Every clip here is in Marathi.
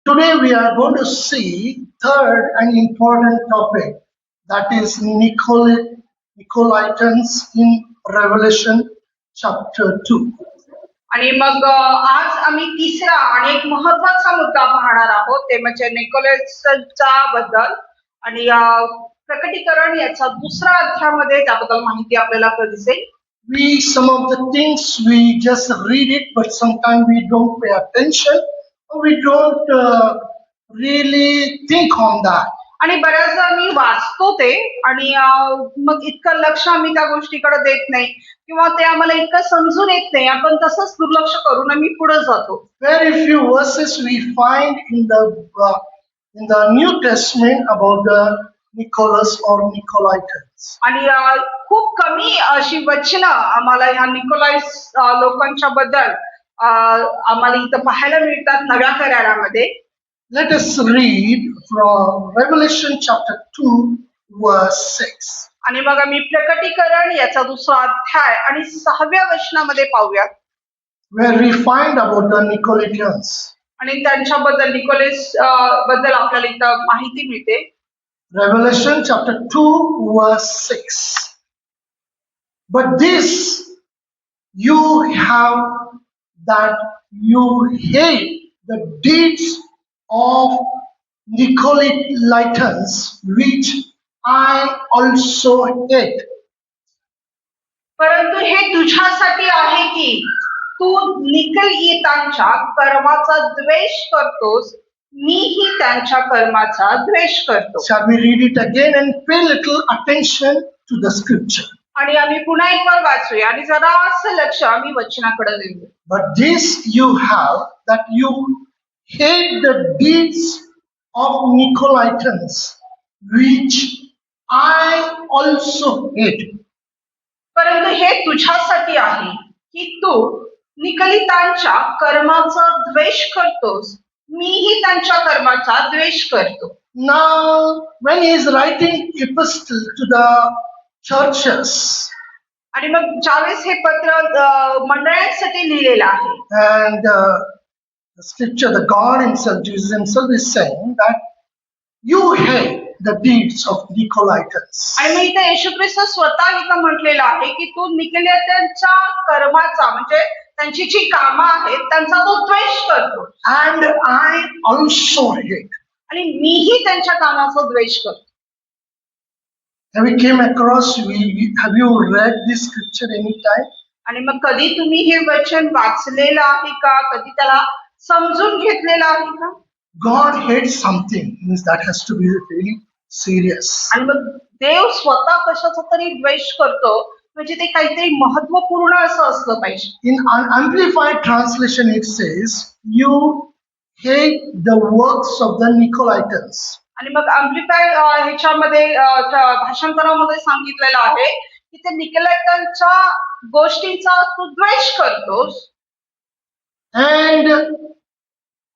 Today we are going to see third and important topic, that is Nicolaitans in Revelation chapter 2. आणि मग आज आम्ही तिसरा आणि एक महत्वाचा मुद्दा पाहणार आहोत ते म्हणजे निकोलसचा बद्दल आणि प्रकटीकरण याचा दुसरा अध्यायामध्ये त्याबद्दल माहिती आपल्याला दिसेल. Some of the things we just read it, but sometimes we don't pay attention, or we don't really think on that. आणि बऱ्याचदा मी वाचतो ते आणि मग इतकं लक्ष आम्ही त्या गोष्टीकडे देत नाही किंवा ते आम्हाला इतकं समजून येत नाही, आपण तसंच दुर्लक्ष करून आम्ही पुढे जातो. Very few verses we find in the New Testament about the Nicholas or Nicolaitans. आणि खूप कमी अशी वचनं आम्हाला ह्या निकोलाइस लोकांच्या बद्दल आम्हाला इथं पाहायला मिळतात नव्या करारामध्ये. Let us read from Revelation chapter 2 verse 6. आणि मग आम्ही प्रकटीकरण याचा दुसरा अध्याय आणि 6व्या वचनामध्ये पाहूया, where we find about the Nicolaitans. आणि त्यांच्याबद्दल निकोलेस बद्दल आपल्याला इथं माहिती मिळते. Revelation chapter 2 verse 6. But this you have, that you hate the deeds of Nicolaitans, which I also hate. परंतु हे तुझ्यासाठी आहे की तू निकलईतांच्या कर्माचा द्वेष करतोस, मीही त्यांच्या कर्माचा द्वेष करतो. Shall we read it again and pay little attention to the scripture? आणि आम्ही पुन्हा एक वर वाचूया आणि जरा असं लक्ष आम्ही वचनाकडे देऊ. But this you have, that you hate the deeds of Nicolaitans, which I also hate. परंतु हे तुझ्यासाठी आहे की तू निकलितांच्या कर्माचा द्वेष करतोस, मीही त्यांच्या कर्माचा द्वेष करतो. Now, when he is writing epistle to the churches, आणि मग ज्यावेळेस हे पत्र मंडळांसाठी लिहिलेलं आहे, and the scripture, the God himself, Jesus himself is saying that you hate the deeds of Nicolaitans. आणि मग इथे येशू ख्रिस्त स्वतः इथं म्हटलेलं आहे की तू निकलितांच्या कर्माचा म्हणजे त्यांची जी कामं आहेत त्यांचा तो द्वेष करतो, And I also hate. आणि मीही त्यांच्या कामाचा द्वेष करतो. Have you came across, have you read this scripture any time? आणि मग कधी तुम्ही हे वचन वाचलेलं आहे का, कधी त्याला समजून घेतलेलं आहे का? God hates something, means that has to be really serious. आणि मग देव स्वतः कशाचा तरी द्वेष करतो म्हणजे ते काहीतरी महत्वपूर्ण असं असलं पाहिजे. In Amplified translation it says, you hate the works of the Nicolaitans. आणि मग अम्प्लिफाय ह्याच्यामध्ये भाषांतरामध्ये सांगितलेलं आहे की ते निकलाइटांच्या गोष्टींचा तू द्वेष करतोस, And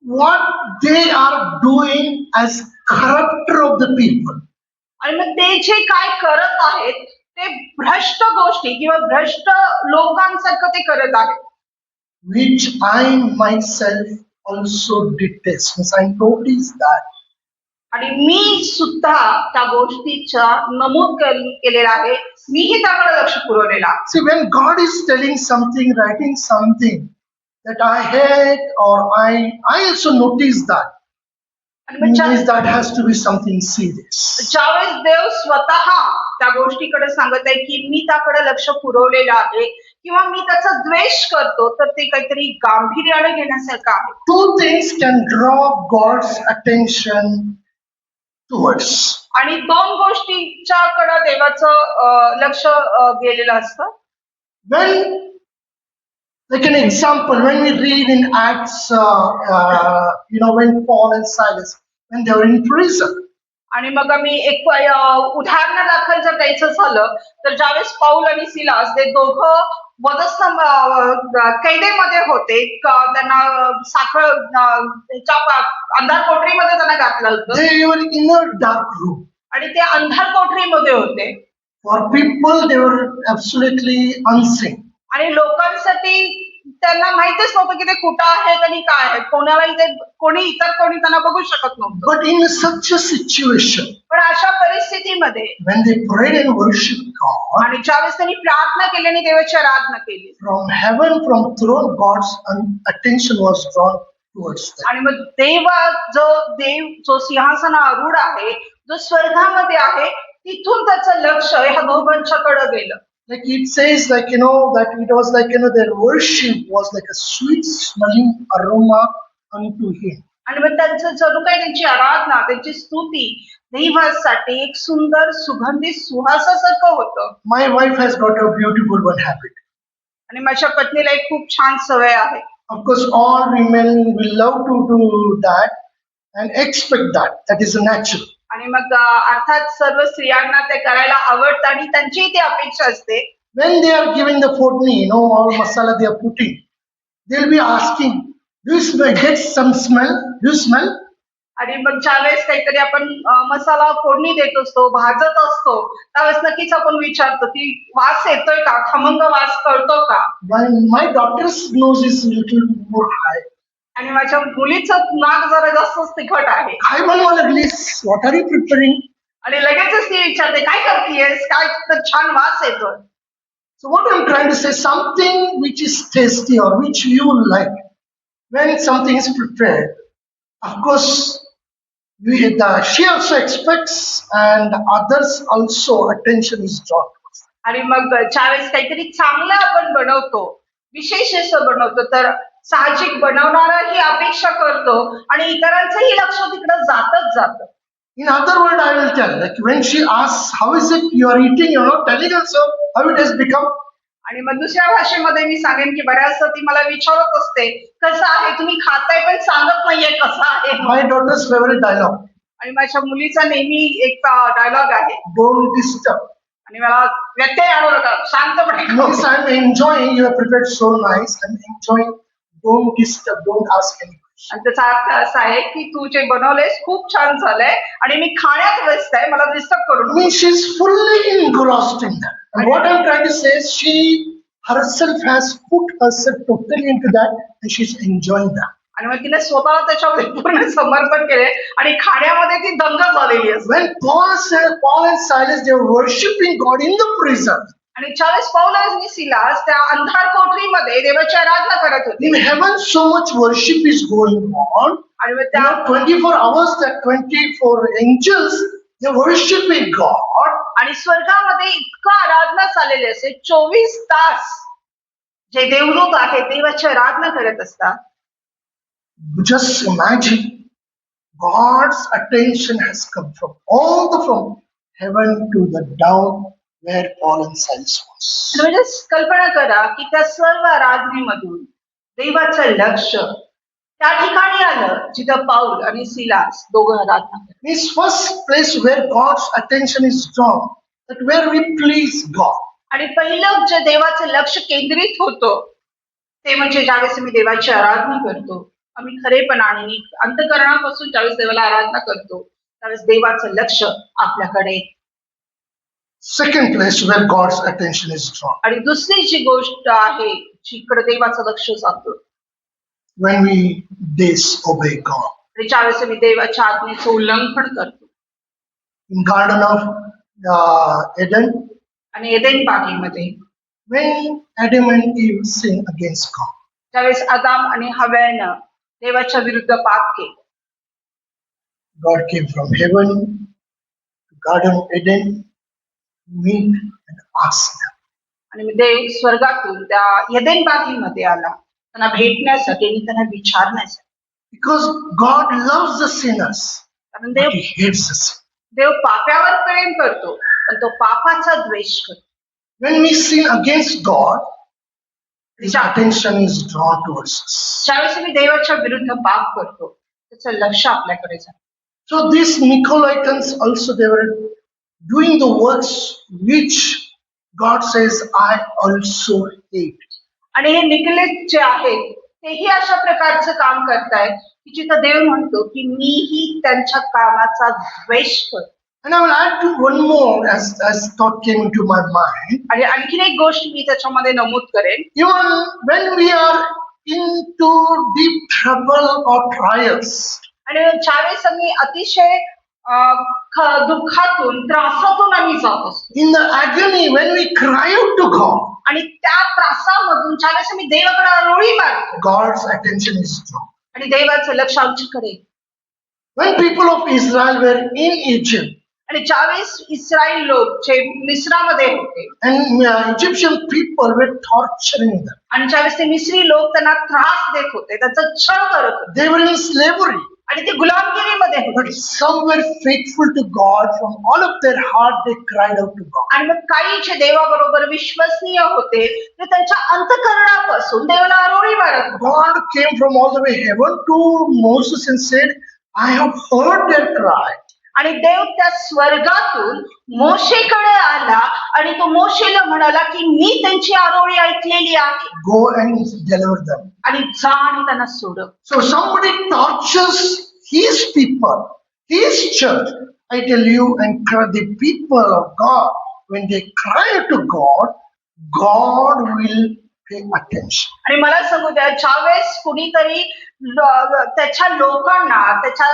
what they are doing as corrupter of the people. आणि मग ते जे काय करत आहेत ते भ्रष्ट गोष्टी किंवा भ्रष्ट लोकांसारखं ते करत आहेत, Which I myself also detest. Means I notice that. आणि मी सुद्धा त्या गोष्टीचा नमूद केलेला आहे, मीही त्याकडे लक्ष पुरवलेलं आहे. See, when God is telling something, writing something that I hate, or I also notice that. आणि मग Means that has to be something serious. ज्यावेळेस देव स्वतः त्या गोष्टीकडे सांगत आहे की मी त्याकडे लक्ष पुरवलेलं आहे किंवा मी त्याचा द्वेष करतो, तर ते काहीतरी गांभीर्याने घेण्यासारखं आहे. Two things can draw God's attention towards. आणि दोन गोष्टींच्याकडे देवाचं लक्ष गेलेलं असतं. When, like an example, when we read in Acts, when Paul and Silas, when they were in prison, आणि मग आम्ही एक उदाहरण दाखल जर द्यायचं झालं तर ज्यावेळेस पाऊल आणि सिलास ते दोघं वधस्तंभ कैदेमध्ये होते, त्यांना साखळ अंधार कोठडीमध्ये त्यांना घातलं होतं they were in a dark room. आणि ते अंधार कोठडीमध्ये होते. For people, they were absolutely unseen. आणि लोकांसाठी त्यांना माहितीच नव्हतं की ते कुठं आहेत आणि काय आहेत. कोणी इतर कोणी त्यांना बघू शकत नव्हतं. But in such a situation, पण अशा परिस्थितीमध्ये when they prayed and worshiped God, आणि ज्यावेळेस त्यांनी प्रार्थना केली आणि देवाची आराधना केली from heaven, from throne, God's attention was drawn towards them. आणि मग देव जो सिंहासनारूढ आहे, जो स्वर्गामध्ये आहे, तिथून त्याचं लक्ष ह्या दोघांच्याकडे गेलं. Like it says, like that it was like their worship was like a sweet smelling aroma unto Him. आणि मग त्यांचं जणू काही त्यांची आराधना, त्यांची स्तुती देवासाठी एक सुंदर सुगंधित सुहासासारखं होतं. My wife has got a beautiful one habit. आणि माझ्या पत्नीला एक खूप छान सवय आहे. Of course, all women will love to do that and expect that. That is natural. आणि मग अर्थात सर्व स्त्रियांना ते करायला आवडतं आणि त्यांचीही ती अपेक्षा असते. When they are giving the foodni, all masala they are putting, they'll be asking, do you get some smell? Do you smell? आणि मग ज्यावेळेस काहीतरी आपण मसाला फोडणी देत असतो, भाजत असतो, त्यावेळेस नक्कीच आपण विचारतो की वास येतोय का, खमंग वास कळतो का. My daughter's nose is a little more high. आणि माझ्या मुलीचं नाक जरा जास्तच तिखट आहे. काय बनवा लागलीस? What are you preparing? आणि लगेचच ती विचारते, काय करतेयस, काय तर छान वास येतोय. So what I'm trying to say, something which is tasty or which you like, when something is prepared, of course, she also expects and others also attention is drawn. आणि मग ज्यावेळेस काहीतरी चांगलं आपण बनवतो, विशेष असं बनवतो, तर साहजिक बनवणारा ही अपेक्षा करतो आणि इतरांचंही लक्ष तिकडे जातच जातं. In other words, I will tell, like when she asks, how is it you are eating, you're not telling also how it has become. आणि मग दुसऱ्या भाषेमध्ये मी सांगेन की बऱ्याचदा ती मला विचारत असते, कसं आहे, तुम्ही खाताय पण सांगत नाहीये कसं आहे. My daughter's favorite dialogue. आणि माझ्या मुलीचा नेहमी एक डायलॉग आहे, Don't disturb. आणि मला व्यत्यय आणू नका, शांतपणे खाऊ. Means I'm enjoying, you have prepared so nice, I'm enjoying, don't disturb, don't ask any question. आणि त्याचा अर्थ असा आहे की तू जे बनवलेस खूप छान झालंय आणि मी खाण्यात व्यस्त आहे, मला डिस्टर्ब करू नको. Means she's fully engrossed in that. And what I'm trying to say is she herself has put herself totally into that and she's enjoying that. आणि मग तिने स्वतःला त्याच्यामध्ये पूर्ण समर्पण केले आणि खाण्यामध्ये ती दंग झालेली असते. When Paul and Silas, they were worshiping God in the prison. आणि ज्यावेळेस पौल आणि सिलास त्या अंधार कोठरीमध्ये देवाची आराधना करत होते. In heaven, so much worship is going on. आणि मग त्या 24 hours, that 24 angels, they're worshiping God. आणि स्वर्गामध्ये इतकं आराधना चाललेली असते, 24 तास जे देवदूत आहेत देवाची आराधना करत असतात. Just imagine, God's attention has come from heaven to the down where Paul and Silas was. म्हणजे कल्पना करा की त्या सर्व आराधनेमधून देवाचं लक्ष त्या ठिकाणी आलं जिथं पाऊल आणि सिलास दोघं आराधना करतात. This first place where God's attention is drawn, that where we please God. आणि पहिलं जे देवाचं लक्ष केंद्रित होतं ते म्हणजे ज्यावेळेस मी देवाची आराधना करतो, आम्ही खरेपणाने अंतःकरणापासून ज्यावेळेस देवाला आराधना करतो, त्यावेळेस देवाचं लक्ष आपल्याकडे. Second place where God's attention is drawn, आणि दुसरी जी गोष्ट आहे जिकडे देवाचं लक्ष जातं, when we disobey God. आणि ज्यावेळेस मी देवाच्या आज्ञेचं उल्लंघन करतो. In Garden of Eden, आणि एदेन बागेमध्ये when Adam and Eve sinned against God, त्यावेळेस आदाम आणि हव्यानं देवाच्या विरुद्ध पाप केलं. God came from heaven to Garden of Eden, meet and asked them. आणि देव स्वर्गातून त्या एदेन बागेमध्ये आला त्यांना भेटण्यासाठी आणि त्यांना विचारण्यासाठी. Because God loves the sinners, कारण but He hates the sin. देव पाप्यावर प्रेम करतो पण तो पापाचा द्वेष करतो. When we sin against God, His attention is drawn towards us. ज्यावेळेस मी देवाच्या विरुद्ध पाप करतो त्याचं लक्ष आपल्याकडे जातं. So these Nicolaitans also, they were doing the works which God says, I also hate. आणि हे निकलेत जे आहेत तेही अशा प्रकारचं काम करतायत की जिथं देव म्हणतो की मीही त्यांच्या कामाचा द्वेष करतो. And I will add to one more as thought came into my mind. आणि आणखीन एक गोष्ट मी त्याच्यामध्ये नमूद करेन. Even when we are into deep trouble or trials, आणि ज्यावेळेस आम्ही अतिशय दुःखातून त्रासातून आम्ही जात असतो in the agony, when we cry out to God, आणि त्या त्रासामधून ज्यावेळेस आम्ही देवाकडे आरोळी मारतो God's attention is drawn. आणि देवाचं लक्ष आमच्याकडे येतं. When people of Israel were in Egypt, आणि ज्यावेळेस इस्रायल लोक जे मिस्रामध्ये होते and Egyptian people were torturing them, आणि ज्यावेळेस ते मिस्री लोक त्यांना त्रास देत होते, त्यांचा छळ करत होते they were in slavery. आणि ते गुलामगिरीमध्ये But होते. some were faithful to God. From all of their heart, they cried out to God. आणि मग काही जे देवाबरोबर विश्वसनीय होते ते त्यांच्या अंतःकरणापासून देवाला आरोळी मारत होते. God came from all the way heaven to Moses and said, I have heard their cry. आणि देव त्या स्वर्गातून मोशेकडे आला आणि तो मोशेला म्हणाला की मी त्यांची आरोळी ऐकलेली आहे Go and deliver them. आणि जा आणि त्यांना सोडव. So somebody tortures his people, his church. I tell you, and the people of God, when they cry to God, God will pay attention. आणि मला सांगू द्या, ज्यावेळेस कुणीतरी त्याच्या लोकांना त्याच्या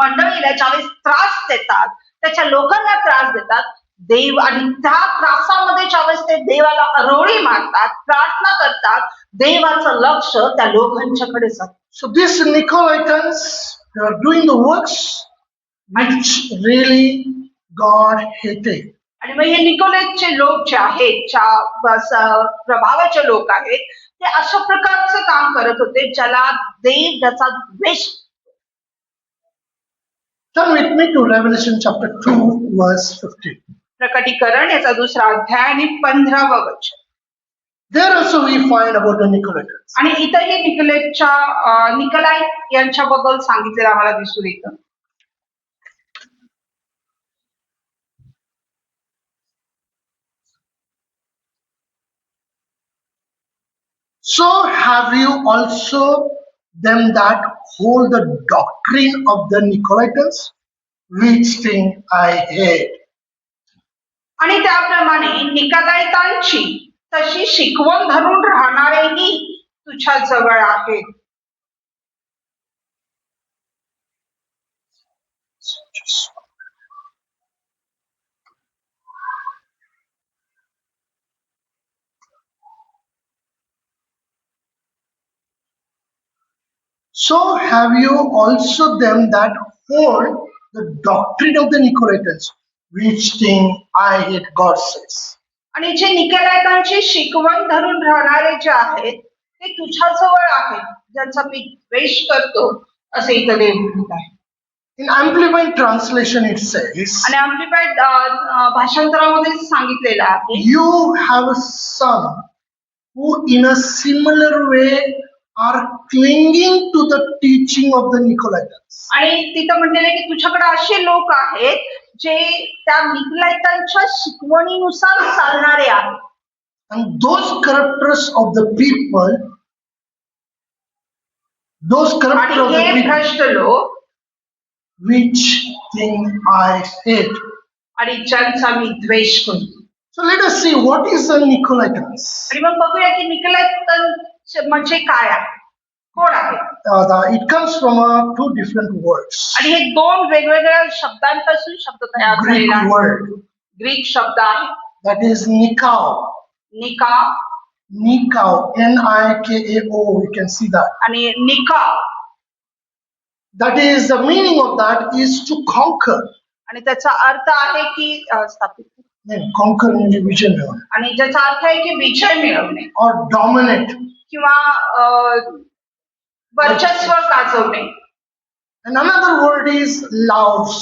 मंडळीला ज्यावेळेस त्रास देतात, त्याच्या लोकांना त्रास देतात, देव आणि त्या त्रासामध्ये ज्यावेळेस ते देवाला आरोळी मारतात, प्रार्थना करतात, देवाचं लक्ष त्या लोकांच्याकडे जातं. So these Nicolaitans, they are doing the works which really God hated. आणि मग हे निकोलेटचे लोक जे आहेत, ज्या प्रभावाचे लोक आहेत, ते अशा प्रकारचं काम करत होते ज्याला देव त्याचा द्वेष. Turn with me to Revelation chapter 2, verse 15. प्रकटीकरण याचा 2रा अध्याय आणि 15वं वचन. There also we find about the Nicolaitans. आणि इथंही निकोलाइट यांच्याबद्दल सांगितलेलं आम्हाला दिसून येतं. So have you also them that hold the doctrine of the Nicolaitans, which thing I hate. आणि त्याप्रमाणे निकोलाइटांची तशी शिकवण धरून राहणारेही तुझ्या जवळ आहेत. So have you also them that hold the doctrine of the Nicolaitans, which thing I hate, God says. आणि जे निकोलाइटांची शिकवण धरून राहणारे जे आहेत ते तुझ्या जवळ आहेत, ज्यांचा मी द्वेष करतो, असे इथं देव म्हणत आहे. In Amplified translation it says, आणि अँप्लिफाइड भाषांतरामध्ये सांगितलेलं आहे, you have a son who in a similar way are clinging to the teaching of the Nicolaitans. आणि तिथं म्हटलेलं की तुझ्याकडे असे लोक आहेत जे त्या निकोलाइटांच्या शिकवणीनुसार चालणारे आहेत. And those corrupters of the people, those corrupters of आणि the हे people, भ्रष्ट लोक, which thing I hate. आणि ज्यांचा मी द्वेष करतो. So let us see what is the Nicolaitans. आणि मग बघूया की निकोलाइट म्हणजे काय आहे, कोण आहे. It comes from two different words. आणि हे दोन वेगवेगळ्या शब्दांपासून शब्द तयार Greek झालेला आहे. word ग्रीक शब्द आहे that is nikao. निका Nikao, Nikao. You can see that. आणि निका. That is the meaning of that is to conquer. आणि त्याचा अर्थ आहे की स्थापित Conquer म्हणजे विजय मिळवणे. आणि ज्याचा अर्थ आहे की विजय मिळवणे Or dominate. किंवा वर्चस्व गाजवणे. And another word is laos.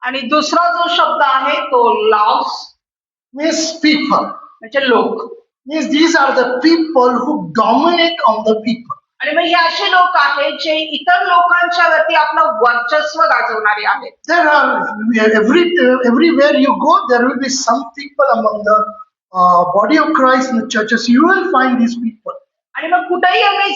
आणि दुसरा जो शब्द आहे तो लाओस Means people. म्हणजे लोक. Means these are the people who dominate on the people. आणि मग हे असे लोक आहेत जे इतर लोकांच्या वरती आपलं वर्चस्व गाजवणारे आहेत. There are everywhere you go, there will be some people among the body of Christ in the churches. You will find these people. आणि मग कुठेही आम्ही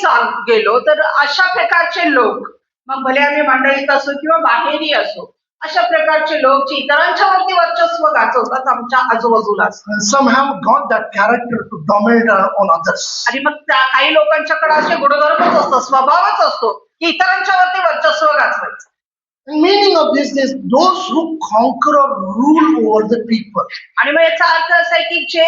गेलो तर अशा प्रकारचे लोक, मग भले आम्ही मंडळीत असो किंवा बाहेरही असो, अशा प्रकारचे लोक जे इतरांच्या वरती वर्चस्व गाजवतात आमच्या आजूबाजूला असतात. And some have got that character to dominate on others. आणि मग त्या काही लोकांच्याकडे असे गुणधर्मच असतो, स्वभावच असतो की इतरांच्या वरती वर्चस्व गाजवायचं. The meaning of this is those who conquer or rule over the people. आणि मग याचा अर्थ असा आहे की जे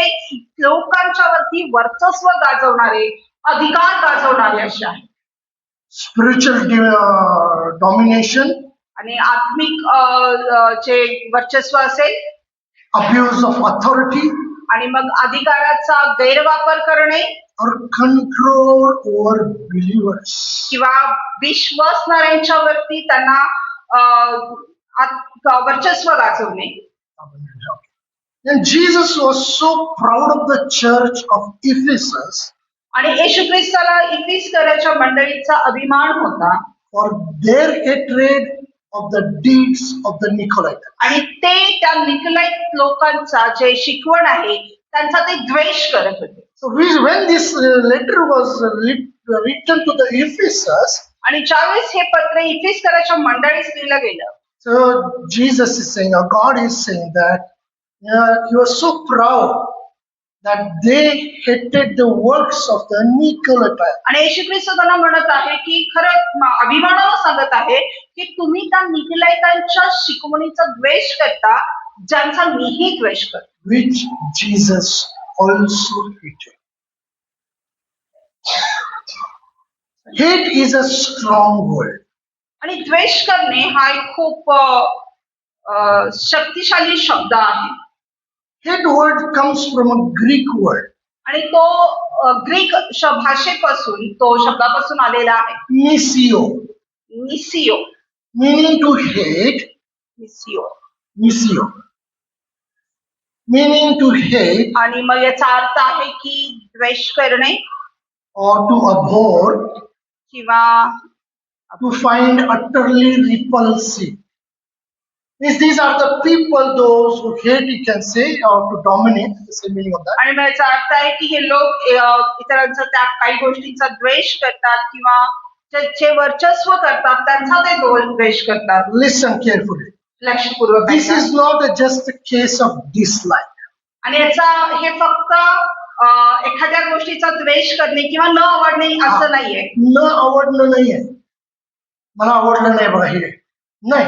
लोकांच्या वरती वर्चस्व गाजवणारे, अधिकार गाजवणारे असे आहेत. Spiritual domination, आणि आत्मिक जे वर्चस्व असेल abuse of authority, आणि मग अधिकाराचा गैरवापर करणे or control over believers. किंवा विश्वासणाऱ्यांच्या वरती त्यांना वर्चस्व गाजवणे. And Jesus was so proud of the church of Ephesus आणि येशू ख्रिस्ताला इफिसकराच्या मंडळीचा अभिमान होता for their hatred of the deeds of the Nicolaitans. आणि ते त्या निकलाईत लोकांचा जे शिकवण आहे त्यांचा ते द्वेष करत होते. So when this letter was written to the Ephesus, आणि ज्यावेळेस हे पत्र इफिसकराच्या मंडळीस लिहिलं गेलं, so Jesus is saying, or God is saying that he was so proud that they hated the works of the Nicolaitans. आणि येशू ख्रिस्त त्यांना म्हणत आहे की खरं अभिमानानं सांगत आहे की तुम्ही त्या निकलाईतांच्या शिकवणीचा द्वेष करता ज्यांचा मीही द्वेष करतो. Which Jesus also hated. Hate is a strong word. आणि द्वेष करणे हा एक खूप शक्तिशाली शब्द आहे. Hate word comes from a Greek word, आणि तो ग्रीक भाषेपासून तो शब्दापासून आलेला आहे. misio, निसिओ. meaning to hate, निसिओ misio, meaning to hate आणि मग याचा अर्थ आहे की द्वेष करणे or to abhor, किंवा to find utterly repulsive. These are the people, those who hate, you can say, or to dominate, the same meaning of that. आणि मग याचा अर्थ आहे की हे लोक इतरांचा त्या काही गोष्टींचा द्वेष करतात किंवा जे वर्चस्व करतात त्यांचा ते द्वेष करतात. Listen carefully. लक्षपूर्वक This ऐका. is not just a case of dislike. आणि याचा हे फक्त एखाद्या गोष्टीचा द्वेष करणे किंवा न आवडणे असं नाहीये. न आवडणं नाहीये, मला आवडलं नाही बघा हे नाही.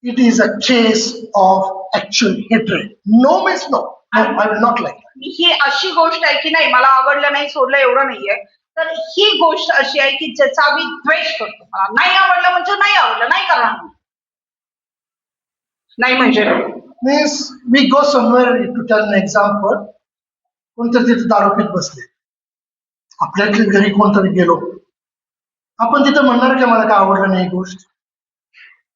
It is a case of actual hatred. No means no. No, I will not like that. ही अशी गोष्ट आहे की नाही मला आवडलं नाही सोडलं एवढं नाहीये, तर ही गोष्ट अशी आहे की ज्याचा आम्ही द्वेष करतो. मला नाही आवडलं म्हणजे नाही आवडलं, नाही करणार, नाही म्हणजे नाही. Means we go somewhere to tell an example. कोणतरी तिथे दारू पीत बसले, आपल्या घरी कोणतरी गेलो, आपण तिथे म्हणणार की मला काय आवडलं नाही ही गोष्ट.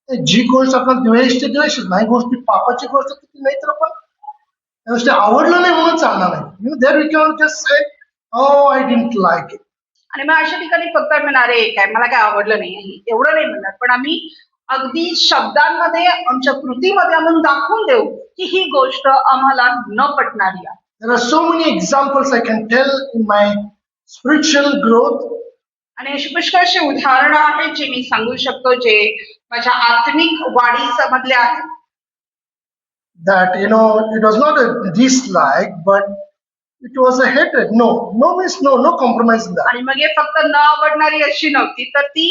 जी गोष्ट आपण द्वेष ते द्वेष नाही, गोष्टी पापाची गोष्ट ती नाही तर आपण त्या गोष्टी आवडलं नाही म्हणून चालणार नाही. There we can just say oh I didn't like it. आणि मग अशा ठिकाणी फक्त म्हणणार आहे काय मला काय आवडलं नाही एवढं नाही म्हणणार, पण आम्ही अगदी शब्दांमध्ये आमच्या कृतीमध्ये आम्ही दाखवून देऊ की ही गोष्ट आम्हाला न पटणारी आहे. There are so many examples I can tell in my spiritual growth. आणि अशी पुष्कळशी उदाहरणं आहेत जे मी सांगू शकतो जे माझ्या आत्मिक वाढीमधले आहेत. That it was not a dislike, but it was a hatred. No means no compromise in that. आणि मग हे फक्त न आवडणारी अशी नव्हती, तर ती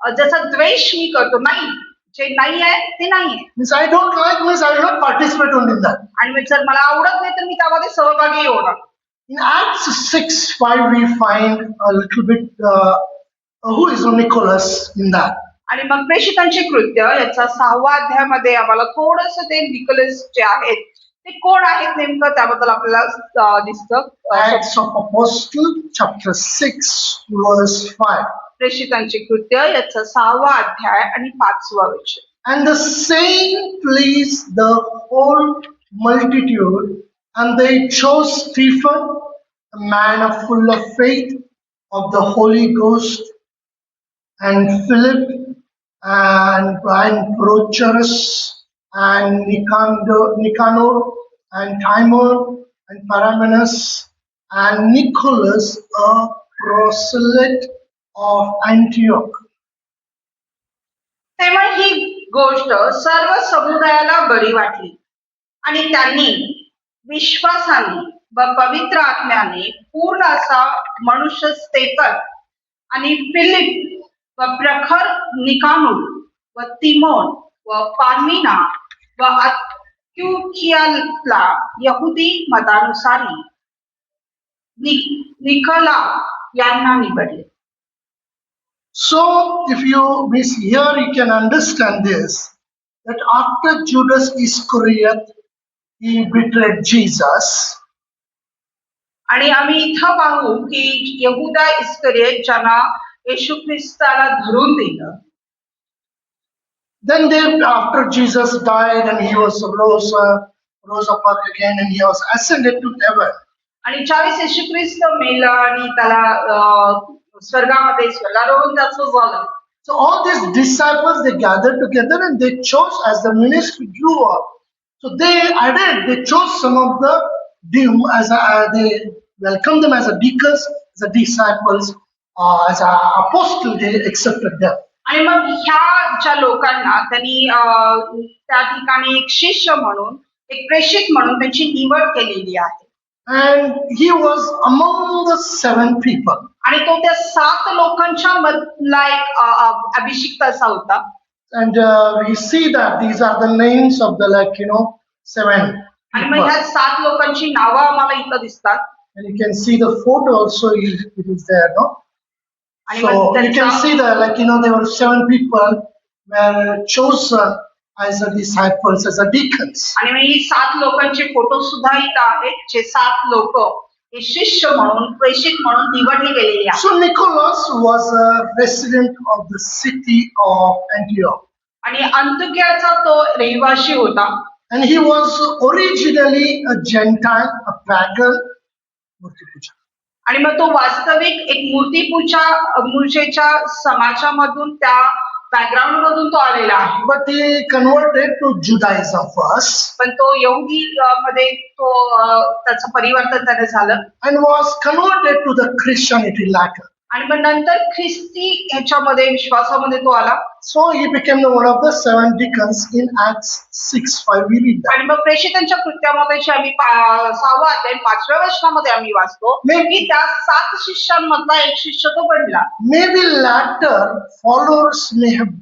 ज्याचा द्वेष मी करतो नाही, जे नाही आहे ते नाही आहे. Means I don't like means I will not participate in that. आणि मग जर मला आवडत नाही तर मी त्यामध्ये सहभागी होणार. In Acts 6:5 we find a little bit who is Nicholas in that. आणि मग प्रेषितांचे कृत्य याचा 6व्या अध्यायामध्ये आम्हाला थोडस ते निकोलस जे आहेत ते कोण आहेत नेमकं त्याबद्दल आपल्याला दिसतं. Acts of Apostle chapter 6 verse 5. प्रेषितांचे कृत्य याचा 6वा अध्याय आणि 5वा वचन. And the saying pleased the whole multitude, and they chose Stephen, a man full of faith of the Holy Ghost, and Philip, and Prochorus, and Nicanor, and Timon, and Paramenus, and Nicholas, a proselyte of Antioch. तेव्हा ही गोष्ट सर्व समुदायाला बरी वाटली आणि त्यांनी विश्वासाने व पवित्र आत्म्याने पूर्ण असा मनुष्य स्तेफन आणि फिलिप व प्रखर निकानूर व तिमोन व पार्मिना व अत्युकियाला यहुदी मतानुसारी निकला यांना निवडले. So, if you miss here, you can understand this that after Judas Iscariot he betrayed Jesus, आणि आम्ही इथं पाहू की यहुदा इस्करियत ज्यांना येशू ख्रिस्ताला धरून दिलं, then they, after Jesus died and he was rose up again and he was ascended to heaven. आणि ज्यावेळेस येशू ख्रिस्त मेला आणि त्याला स्वर्गामध्ये स्वर्गारोहण त्याचं झालं, So all these disciples they gathered together and they chose as the ministry grew up. So they chose some of they welcomed them as a deacons, as a disciples, as a apostle. They accepted them. आणि मग ह्या ज्या लोकांना त्यांनी त्या ठिकाणी एक शिष्य म्हणून, एक प्रेषित म्हणून त्यांची निवड केलेली आहे. And he was among the 7 people. आणि तो त्या 7 लोकांच्या मधला एक अभिषिक्त असा होता. And we see that these are the names of the 7 आणि मग people. ह्या 7 लोकांची नावं आम्हाला इथं दिसतात. And you can see the photo also, it is there, no? आणि So मग you can त्यांचा see that there were 7 people were chosen as a disciples, as a deacons. आणि मग ही 7 लोकांचे फोटो सुद्धा इथं आहेत, जे 7 लोक हे शिष्य म्हणून, प्रेषित म्हणून निवडले गेलेले आहेत. So Nicholas was a resident of the city of Antioch. आणि अंतुक्याचा तो रहिवासी होता. And he was originally a Gentile, a pagan, मूर्ती पूजा. आणि मग तो वास्तविक एक मूर्तीपूजेच्या समाजामधून, त्या बॅकग्राऊंड मधून तो आलेला आहे. But he converted to Judaism first पण तो यहुदी मध्ये तो त्याचं परिवर्तन त्याने झालं and was converted to the Christianity later. आणि मग नंतर ख्रिस्ती ह्याच्यामध्ये विश्वासामध्ये तो आला. So he became one of the 7 deacons in Acts 6:5. We read that. आणि मग प्रेषितांच्या कृत्यामध्ये जे आम्ही 6वा अध्याय 5व्या वचनामध्ये आम्ही वाचतो की त्या 7 शिष्यांमधला एक शिष्य तो बनला. Maybe later followers may have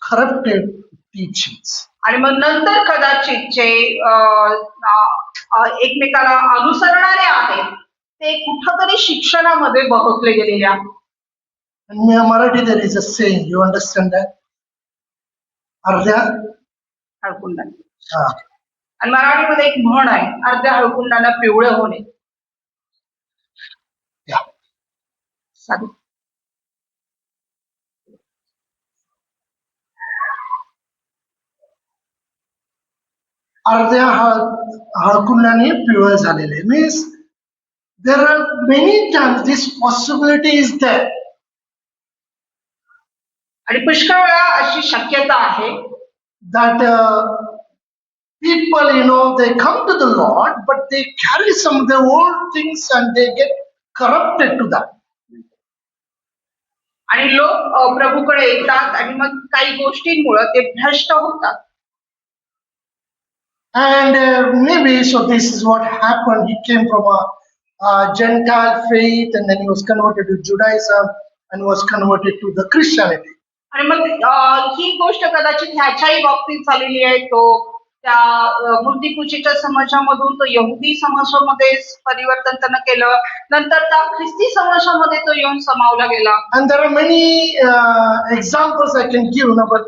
corrupted teachings. आणि मग नंतर कदाचित जे एकमेकाला अनुसरणारे आहेत ते कुठंतरी शिक्षणामध्ये बहकले गेलेले आहेत. And in Marathi there is a saying, you understand that? अर्ध्या हळकुंडाने. हा. आणि मराठीमध्ये एक म्हण आहे, अर्ध्या हळकुंडाला पिवळे होणे. Yeah. साधू. अर्ध्या हळकुंडाने पिवळे झालेले means there are many times this possibility is there. आणि पुष्कळ वेळा अशी शक्यता आहे That people, they come to the Lord, but they carry some of their old things and they get corrupted to that. आणि लोक प्रभूकडे येतात आणि मग काही गोष्टींमुळे ते भ्रष्ट होतात. And maybe so this is what happened. He came from a Gentile faith and then he was converted to Judaism and was converted to the Christianity. आणि मग ही गोष्ट कदाचित ह्याच्याही बाबतीत झालेली आहे. तो त्या मूर्तीपूजेच्या समाजामधून तो यहुदी समाजामध्ये परिवर्तन त्यानं केलं, नंतर त्या ख्रिस्ती समाजामध्ये तो येऊन समावला गेला. And there are many examples I can give, but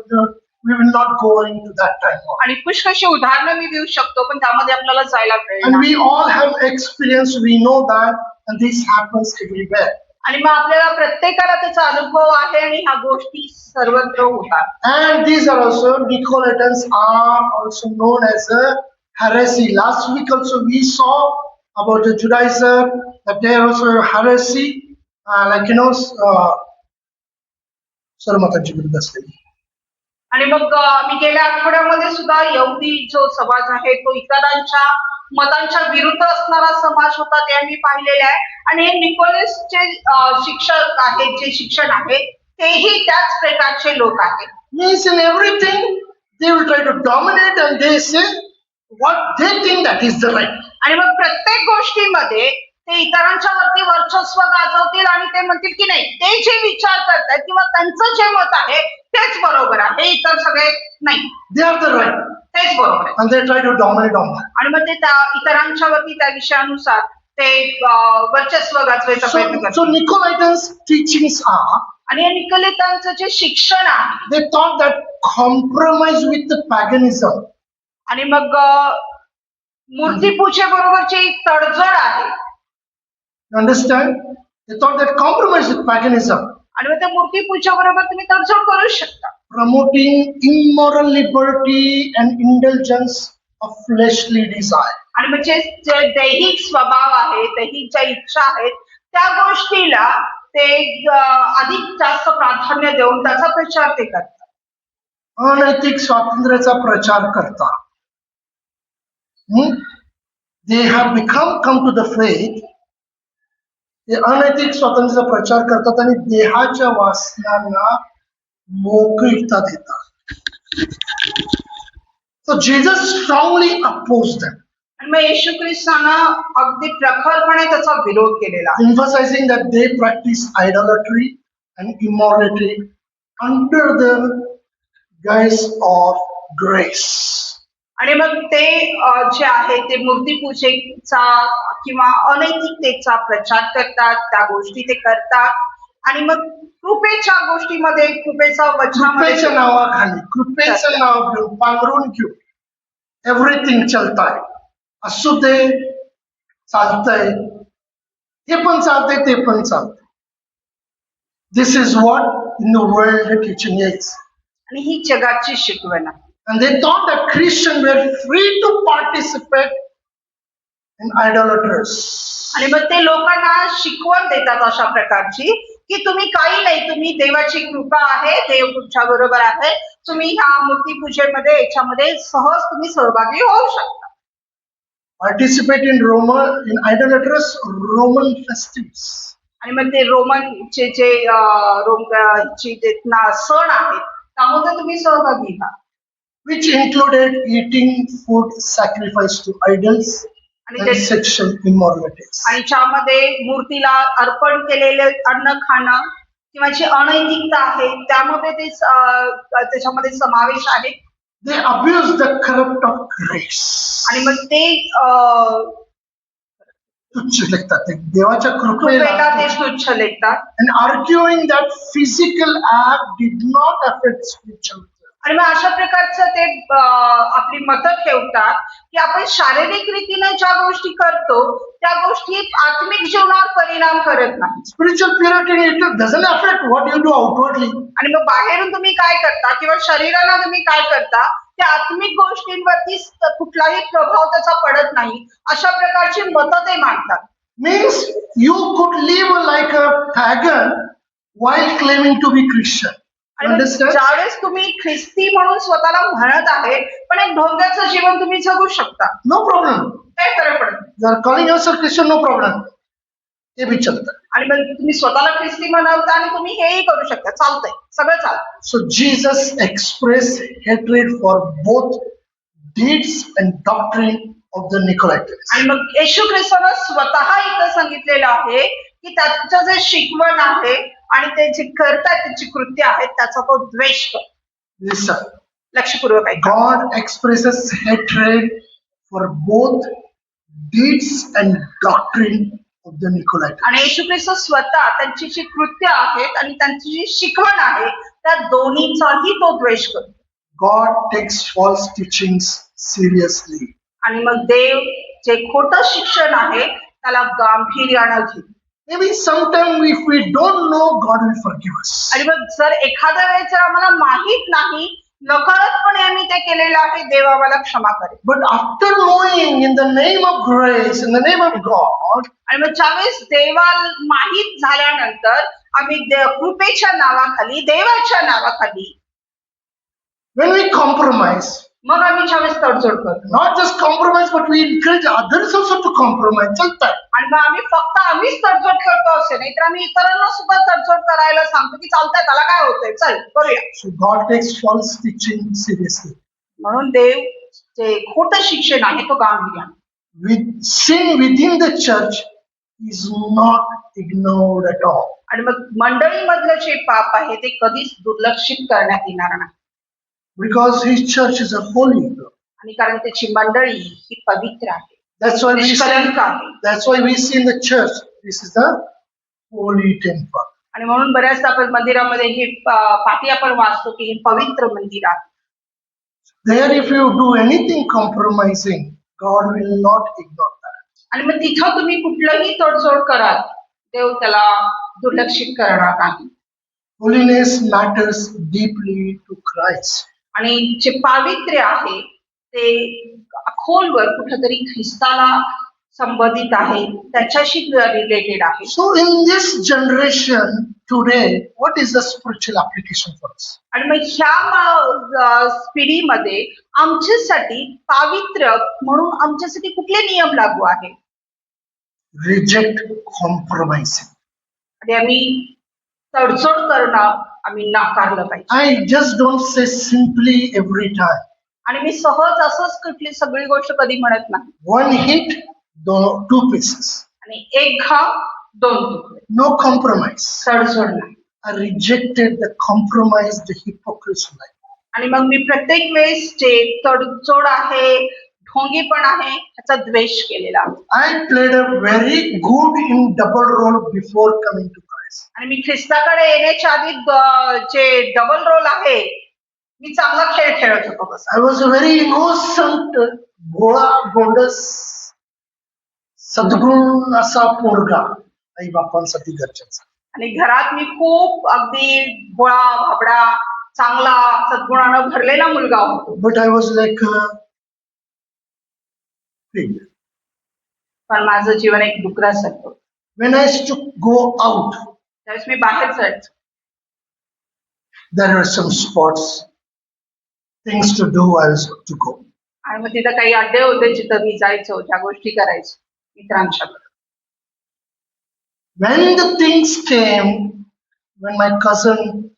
we will not go into that time. आणि पुष्कळशी उदाहरणं मी देऊ शकतो, पण त्यामध्ये आपल्याला जायला And मिळेल. we all have experience, we know that, and this happens everywhere. आणि मग आपल्याला प्रत्येकाला त्याचा अनुभव आहे आणि ह्या गोष्टी सर्वत्र होतात. And these are also, Nicolaitans are also known as a heresy. Last week also we saw about the Judaism, that they are also a heresy, Sarmataji Viruddhasthai. आणि मग मी गेल्या आठवड्यामध्ये सुद्धा यहुदी जो समाज आहे तो इतरांच्या मतांच्या विरुद्ध असणारा समाज होता, ते आम्ही पाहिलेले आहे. आणि हे निकोलसचे शिक्षक आहेत, जे शिक्षण आहे तेही त्याच प्रकारचे लोक आहेत. Means in everything they will try to dominate and they say what they think that is the right. आणि मग प्रत्येक गोष्टीमध्ये ते इतरांच्या वरती वर्चस्व गाजवतील आणि ते म्हणतील की नाही, ते जे विचार करतात किंवा त्यांचं जे मत आहे तेच बरोबर आहे, इतर सगळे नाही, They are the right. तेच बरोबर आहे. And they try to dominate on that. आणि मग ते इतरांच्या वरती त्या विषयानुसार ते वर्चस्व गाजवायचा प्रयत्न So करतात. Nicolaitans' teachings are, आणि या निकोलितांचं जे शिक्षण आहे they thought that compromise with the paganism आणि मग मूर्तीपूजेबरोबरची तडजोड आहे You understand? They thought that compromise with paganism, आणि मग त्या मूर्तीपूजेबरोबर तुम्ही तडजोड करू शकता. promoting immoral liberty and indulgence of fleshly desire. आणि म्हणजे जे दैहिक स्वभाव आहे, दैहिक ज्या इच्छा आहेत त्या गोष्टीला ते अधिक जास्त प्राधान्य देऊन त्याचा प्रचार ते करतात. अनैतिक स्वातंत्र्याचा प्रचार करतात. They have come to the faith. ते अनैतिक स्वातंत्र्याचा प्रचार करतात आणि देहाच्या वासनांना मोकळीकता देतात. So Jesus strongly opposed them, आणि मग येशू ख्रिस्तानं अगदी प्रखरपणे त्याचा विरोध केलेला आहे. emphasizing that they practice idolatry and immorality under the guise of grace. आणि मग ते जे आहे ते मूर्तीपूजेचा किंवा अनैतिकतेचा प्रचार करतात, त्या गोष्टी ते करतात आणि मग कृपेच्या गोष्टीमध्ये, कृपेच्या वचनामध्ये कृपेच्या नावाखाली, कृपेचं नाव घेऊन, पांघरून घेऊन एव्हरीथिंग चालताय, असू दे, चालतंय, हे पण चालतंय, ते पण चालतंय. This is what in the world teaching is. आणि ही जगाची शिकवण आहे. And they thought that Christians were free to participate in idolaters. आणि मग ते लोकांना शिकवण देतात अशा प्रकारची की तुम्ही काही नाही, तुम्ही देवाची कृपा आहे, देव तुमच्या बरोबर आहे, तुम्ही ह्या मूर्तीपूजेमध्ये याच्यामध्ये सहज तुम्ही सहभागी होऊ शकता. Participate in idolatrous Roman festives. आणि मग ते रोमनचे जे सण आहेत त्यामध्ये तुम्ही सहभागी व्हा. Which included eating food sacrificed to idols and sexual immoralities. आणि ज्यामध्ये मूर्तीला अर्पण केलेले अन्न खाणं किंवा जी अनैतिकता आहे त्यामध्ये ते त्याच्यामध्ये समावेश आहे. They abuse the corrupt of grace. आणि मग ते तुच्छ लेखतात, देवाच्या कृपेला कृपेला ते तुच्छ लेखतात. and arguing that physical act did not affect spiritual. आणि मग अशा प्रकारचं ते आपली मतं ठेवतात की आपण शारीरिक रीतीने ज्या गोष्टी करतो त्या गोष्टी आत्मिक जीवनावर परिणाम करत नाही. Spiritual purity it doesn't affect what you do outwardly. आणि मग बाहेरून तुम्ही काय करता किंवा शरीराला तुम्ही काय करता त्या आत्मिक गोष्टींवरती कुठलाही प्रभाव त्याचा पडत नाही, अशा प्रकारची मतं ते मांडतात. Means you could live like a pagan while claiming to be Christian. Understand? ज्यावेळेस तुम्ही ख्रिस्ती म्हणून स्वतःला म्हणत आहे पण एक ढोंग्याचं जीवन तुम्ही जगू शकता, No problem. काय फरक पडत नाही. You are calling yourself Christian, no problem. हे भी चलता. आणि मग तुम्ही स्वतःला ख्रिस्ती म्हणवता आणि तुम्ही हेही करू शकता, चालतंय, सगळं चालतं. So Jesus expressed hatred for both deeds and doctrine of the Nicolaitans. आणि मग येशू ख्रिस्तानं स्वतः इथं सांगितलेलं आहे की त्याचं जे शिकवण आहे आणि ते जे करतात त्याची कृत्य आहेत त्याचा तो द्वेष करतो. Listen. लक्षपूर्वक ऐका. God expresses hatred for both deeds and doctrine of the Nicolaitans. आणि येशू ख्रिस्त स्वतः त्यांची जी कृत्य आहेत आणि त्यांची जी शिकवण आहे त्या दोन्हीचाही तो द्वेष करतो. God takes false teachings seriously. आणि मग देव जे खोटं शिक्षण आहे त्याला गांभीर्यानं घेतो. Maybe sometime if we don't know, God will forgive us. आणि मग जर एखाद्या वेळेस जर आम्हाला माहित नाही, नकळतपणे आम्ही ते केलेलं आहे, देव आम्हाला क्षमा करेल. But after knowing in the name of grace, in the name of God, आणि मग ज्यावेळेस देवाला माहित झाल्यानंतर आम्ही कृपेच्या नावाखाली, देवाच्या नावाखाली when we compromise, मग आम्ही ज्यावेळेस तडजोड करतो, not just compromise, but we encourage others also to compromise. चलता है. आणि मग आम्हीच तडजोड करतो असे नाही तर आम्ही इतरांना सुद्धा तडजोड करायला सांगतो की चालतंय, त्याला काय होतंय, चल करूया. So God takes false teaching seriously. म्हणून देव जे खोटं शिक्षण आहे तो गांभीर्याने. With sin within the church is not ignored at all. आणि मग मंडळीमधलं जे पाप आहे ते कधीच दुर्लक्षित करण्यात येणार नाही. Because his church is a holy. आणि कारण त्याची मंडळी ही पवित्र आहे, That's why we see, निष्कलंक आहे. that's why we see in the church, this is the holy temple. आणि म्हणून बऱ्याचदा आपण मंदिरामध्ये ही पाठी आपण वाचतो की हे पवित्र मंदिर आहे. There if you do anything compromising, God will not ignore that. आणि मग तिथं तुम्ही कुठलंही तडजोड कराल देव त्याला दुर्लक्षित करणार नाही. Holiness matters deeply to Christ. आणि जे पावित्र्य आहे ते खोलवर कुठेतरी ख्रिस्ताला संबंधित आहे, त्याच्याशी रिलेटेड आहे. So in this generation today, what is the spiritual application for us? आणि मग ह्या पिढीमध्ये आमच्यासाठी पावित्र्य म्हणून आमच्यासाठी कुठले नियम लागू आहे? Reject compromising. आणि आम्ही तडजोड करणं आम्ही नाकारलं पाहिजे. I just don't say simply every time. आणि मी सहज असंच कुठली सगळी गोष्ट कधी म्हणत नाही. One hit, two pieces. आणि एक घाव दोन तुकडे, No compromise. तडजोड नाही. I rejected the compromise, the hypocrisy life. आणि मग मी प्रत्येक वेळेस जे तडजोड आहे, ढोंगीपण आहे, त्याचा द्वेष केलेला आहे. I played a very good in double role before coming to Christ. आणि मी ख्रिस्ताकडे येण्याच्या आधी जे डबल रोल आहे, मी चांगला खेळ खेळत होतो. बस I was a very innocent, भोळा गोंडस सद्गुण असा पोरगा आई बापांसाठी घरच्यांचा. आणि घरात मी खूप अगदी भोळा भाबडा चांगला सद्गुणानं भरलेला मुलगा होतो. But I was like a pig. पण माझं जीवन एक डुकरासारखं. When I used to go out, त्यावेळेस मी बाहेर जायचो. there were some spots, things to do, I was to go. आणि मग तिथं काही अड्डे होते जिथं मी जायचो, ज्या गोष्टी करायचो मित्रांच्या. When the things came, when my cousin,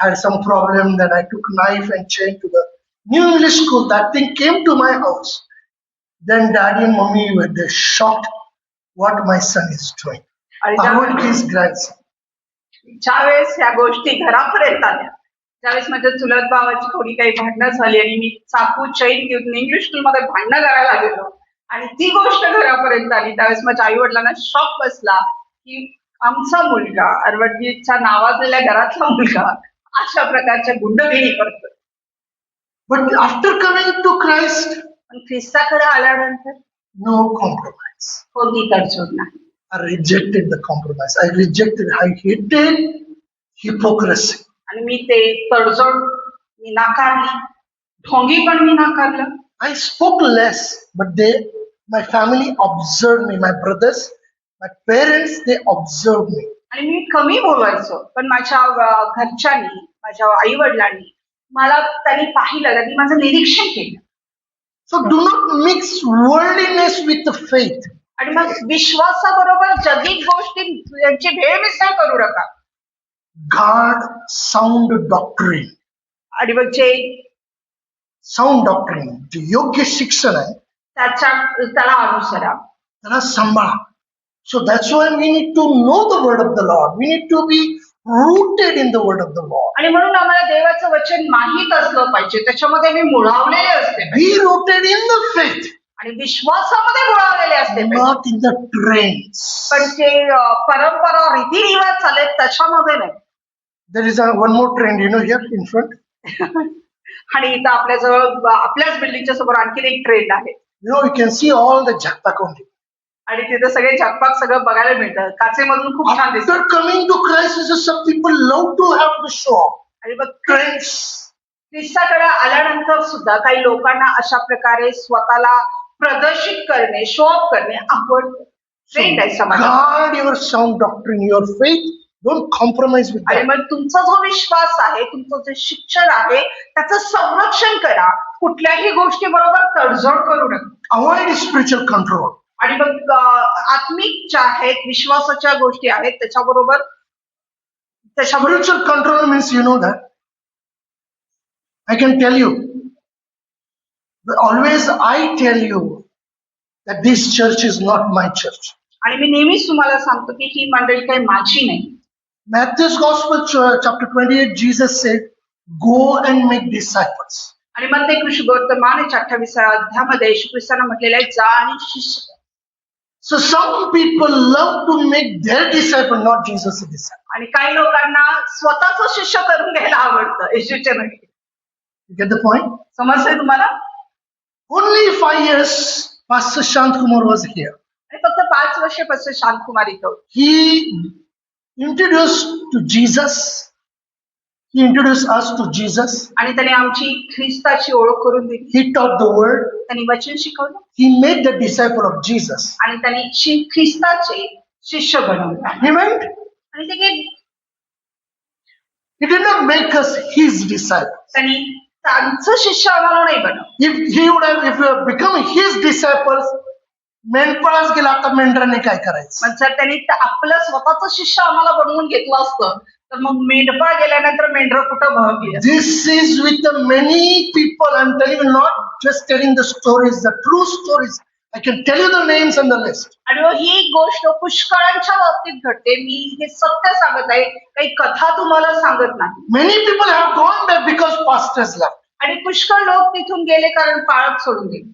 had some problem, then I took knife and chain to the new English school. That thing came to my house. Then daddy and mommy were they shocked what my son is doing. आणि How ज्यावेळेस would his grandson? ज्यावेळेस या गोष्टी घरापर्यंत आल्या, त्यावेळेस माझ्या चुलत भावाची थोडी काही भांडणं झाली आणि मी चाकू चैन घेऊन इंग्लिश स्कूलमध्ये भांडणं करायला गेलो आणि ती गोष्ट घरापर्यंत आली. त्यावेळेस माझ्या आई वडिलांना शॉक बसला की आमचा मुलगा अरवडगीच्या नावाजलेल्या घरातला मुलगा अशा प्रकारच्या गुंडगिरी करतो. But after coming to Christ, पण ख्रिस्ताकडे आल्यानंतर no compromise. कोणती तडजोड नाही. I rejected the compromise. I hated hypocrisy. आणि मी ते तडजोड मी नाकारली, ढोंगी पण मी नाकारलं. I spoke less, but my family observed me. My brothers, my parents, they observed me. आणि मी कमी बोलायचो, पण माझ्या घरच्यांनी, माझ्या आई वडिलांनी मला त्यांनी पाहिलं, त्यांनी माझं निरीक्षण केलं. So do not mix worldliness with the faith. आणि मग विश्वासाबरोबर जगिक गोष्टी यांची भेळमिसळ करू नका. Guard sound doctrine. आणि मग जे Sound doctrine, जे योग्य शिक्षण आहे त्याला अनुसरा, त्याला सांभाळा. So that's why we need to know the word of the Lord. We need to be rooted in the word of the Lord. आणि म्हणून आम्हाला देवाचं वचन माहीत असलं पाहिजे, त्याच्यामध्ये मी मुळावलेले असते Be rooted in the faith, आणि विश्वासामध्ये मुळावलेले असते, not in the trends. पण जे परंपरा रीतिरिवाज चालेल त्याच्यामध्ये नाही. There is one more trend, here in front. आणि इथं आपल्याजवळ आपल्याच बिल्डिंगच्या समोर आणखीन एक ट्रेंड आहे. You can see all the jhakpak only. आणि तिथे सगळे झकपाक सगळं बघायला मिळतं. काचेमधून खूप छान दिसतं. After coming to Christ, some people love to have the show. आणि मग Trends. ख्रिस्ताकडे आल्यानंतर सुद्धा काही लोकांना अशा प्रकारे स्वतःला प्रदर्शित करणे, शो ऑफ करणे आवडतं. ट्रेंड आहे समाजात. Guard your sound doctrine, your faith. Don't compromise with आणि that. मग तुमचा जो विश्वास आहे, तुमचं जे शिक्षण आहे, त्याचं संरक्षण करा. कुठल्याही गोष्टी बरोबर तडजोड करू नका. Avoid spiritual control. आणि मग आत्मिक ज्या आहेत, विश्वासाच्या गोष्टी आहेत, त्याच्याबरोबर Spiritual control means that. I can tell you, But always I tell you that this church is not my church. आणि मी नेहमीच तुम्हाला सांगतो की ही मंडळी काही माझी नाही. Matthew's Gospel, chapter 28, Jesus said, go and make disciples. आणि मग ते वर्तमान 28व्या अध्यायामध्ये येशू ख्रिस्तानं म्हटलेलं आहे, जा आणि शिष्य करा. So some people love to make their disciple, not Jesus' disciple. आणि काही लोकांना स्वतःच शिष्य करून घ्यायला आवडतं, येशूच्या नाही. You get the point? समजतंय तुम्हाला? Only 5 years Pastor Shant Kumar was here. आणि फक्त 5 वर्षापासून शांतकुमार इथं होते. He introduced to Jesus. He introduced us to Jesus. आणि त्याने आमची ख्रिस्ताची ओळख करून दिली. He taught the word. त्यांनी वचन शिकवलं He made the disciple of Jesus. आणि त्यांनी ख्रिस्ताचे शिष्य बनवले. He went. आणि ते गेले. He did not make us his disciples. त्यांनी त्यांचं शिष्य आम्हाला नाही बनवलं. If we have become his disciples, मेंढपाळाच गेला आता मेंढराने काय करायचं? मग जर त्यांनी आपलं स्वतःच शिष्य आम्हाला बनवून घेतलं असतं तर मग मेंढपाळ गेल्यानंतर मेंढर कुठं बहरली असती. This is with the many people. I'm telling you, not just telling the stories, the true stories. I can tell you the names and the list. आणि मग ही गोष्ट पुष्कळांच्या बाबतीत घडते. मी हे सत्य सांगत आहे, काही कथा तुम्हाला सांगत नाही. Many people have gone back because pastors left. आणि पुष्कळ लोक तिथून गेले कारण पाळत सोडून गेले.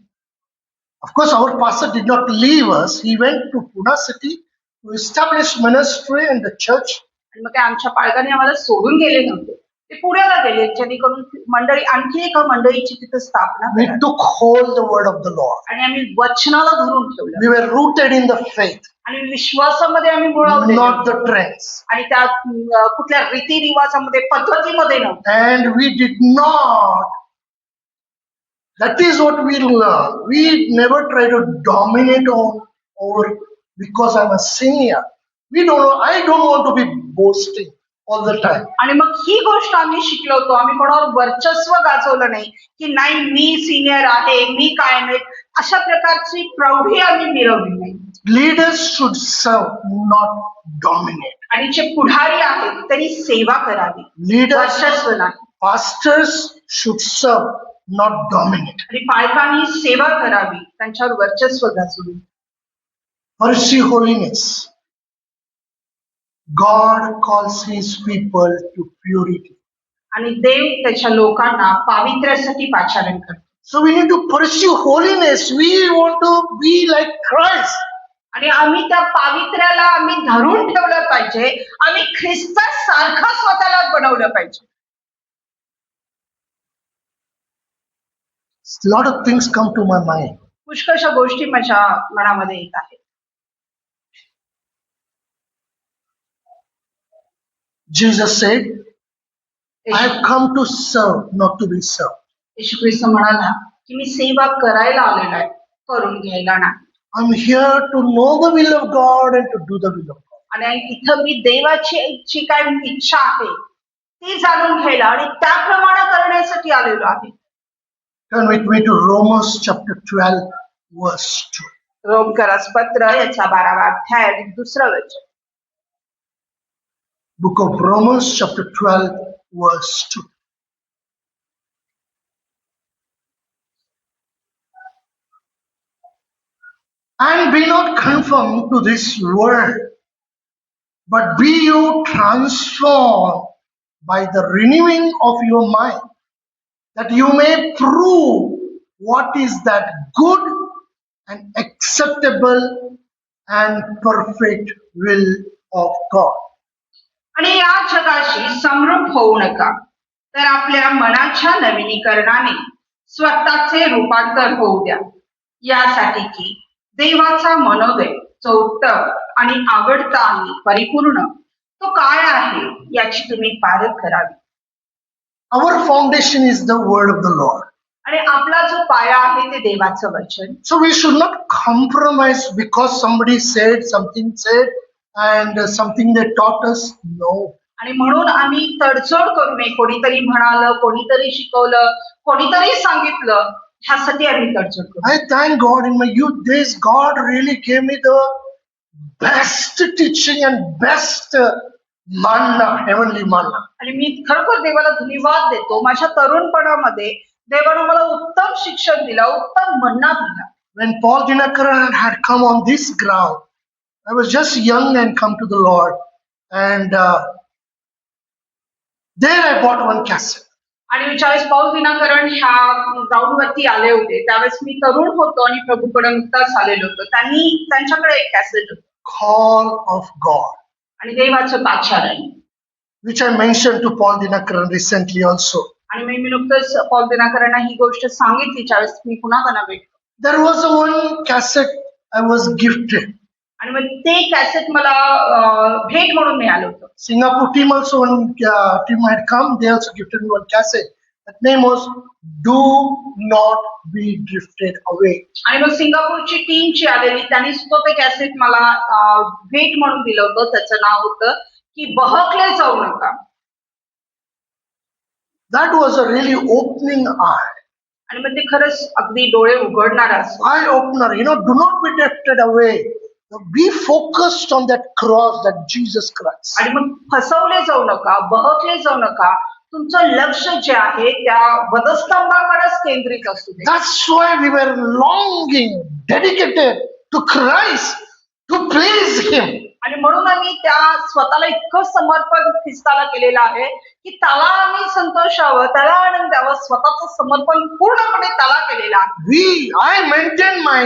Of course, our pastor did not leave us. He went to Pune city to establish ministry and the church. आणि मग ते आमच्या पालकांनी आम्हाला सोडून गेले नव्हते. ते पुण्याला गेले जेणेकरून मंडळी आणखी एका मंडळीची तिथे स्थापना We करावी. took hold the word of the Lord. आणि आम्ही वचनाला धरून ठेवलं We were rooted in the faith, आणि विश्वासामध्ये आम्ही मुळावले not the trends. आणि त्या कुठल्या रीतिरिवाजामध्ये पद्धतीमध्ये नव्हतं. And we did not. That is what we learn. We never try to dominate over because I'm a senior. We don't know. I don't want to be boasting all the time. आणि मग ही गोष्ट आम्ही शिकलो होतो. आम्ही कोणावर वर्चस्व गाजवलं नाही की नाही मी सिनियर आहे, मी काय नाही, अशा प्रकारची प्रौढी आम्ही मिरवली नाही. Leaders should serve, not dominate. आणि जे पुढारी आहेत त्यांनी सेवा करावी, Leaders, वर्चस्व नाही. pastors should serve, not dominate. आणि पालकांनी सेवा करावी, त्यांच्यावर वर्चस्व गाजवू. Pursue holiness. God calls his people to purity. आणि देव त्याच्या लोकांना पावित्र्यासाठी पाचारण करतो. So we need to pursue holiness. We want to be like Christ. आणि आम्ही त्या पावित्र्याला आम्ही धरून ठेवलं पाहिजे. आम्ही ख्रिस्तासारखं स्वतःला बनवलं पाहिजे. A lot of things come to my mind. पुष्कळशा गोष्टी माझ्या मनामध्ये येत आहेत. Jesus said, I have come to serve, not to be served. येशू ख्रिस्त म्हणाला की मी सेवा करायला आलेला आहे, करून घ्यायला नाही. I'm here to know the will of God and to do the will of God. आणि इथं मी देवाची काय इच्छा आहे ती जाणून घ्यायला आणि त्याप्रमाणे करण्यासाठी आलेलो आहे. Turn with me to Romans chapter 12, verse 2. रोमकरास पत्र याचा 12वा अध्याय आणि 2रं वचन. Book of Romans chapter 12, verse 2. And be not conformed to this world, but be you transformed by the renewing of your mind, that you may prove what is that good and acceptable and perfect will of God. आणि या जगाशी समरूप होऊ नका, तर आपल्या मनाच्या नवीनीकरणाने स्वतःचे रूपांतर होऊ द्या, यासाठी की देवाचा मनोदय जो उत्तम आणि आवडता आणि परिपूर्ण तो काय आहे याची तुम्ही पारख करावी. Our foundation is the word of the Lord. आणि आपला जो पाया आहे ते देवाचं वचन. So we should not compromise because somebody said, something said, and something they taught us. No. आणि म्हणून आम्ही तडजोड करू नये. कोणीतरी म्हणालं, कोणीतरी शिकवलं, कोणीतरी सांगितलं, ह्यासाठी आम्ही तडजोड करू. I thank God in my youth days, God really gave me the best teaching and best manna, heavenly manna. आणि मी खरोखर देवाला धन्यवाद देतो. माझ्या तरुणपणामध्ये देवानं मला उत्तम शिक्षण दिलं, उत्तम मन्ना दिला. When Paul Dinakaran had come on this ground, I was just young and come to the Lord, and there I bought one cassette. आणि ज्यावेळेस पाऊल दिनाकरण ह्या ग्राउंड वरती आले होते त्यावेळेस मी तरुण होतो आणि प्रभूकडे नुकताच आलेलो होतो. त्यांच्याकडे एक कॅसेट होतं Call of God, आणि देवाचं पाचारण, which I mentioned to Paul Dinakaran recently also. आणि मी नुकतंच पाऊल दिनाकरांना ही गोष्ट सांगितली ज्यावेळेस मी पुन्हा त्यांना भेटलो. There was a one cassette I was gifted. आणि मग ते कॅसेट मला भेट म्हणून मिळालं होतं. Singapore team also, one team had come, they also gifted me one cassette. That name was Do Not Be Drifted Away. आणि मग सिंगापूरची टीम जी आलेली त्यांनी सुद्धा ते कॅसेट मला भेट म्हणून दिलं होतं. त्याचं नाव होतं की बहकले जाऊ नका. That was a really opening eye. आणि मग ते खरंच अगदी डोळे उघडणारं असं. Eye opener, do not be drifted away. Be focused on that cross, that Jesus Christ. आणि मग फसवले जाऊ नका, बहकले जाऊ नका. तुमचं लक्ष जे आहे त्या वधस्तंभाकडेच केंद्रित असू दे. That's why we were longing, dedicated to Christ, to please Him. आणि म्हणून आम्ही त्या स्वतःला इतकं समर्पण ख्रिस्ताला केलेलं आहे की त्याला आम्ही संतोषावं, त्याला आनंद द्यावं, स्वतःचं समर्पण पूर्णपणे त्याला केलेलं आहे. I maintain my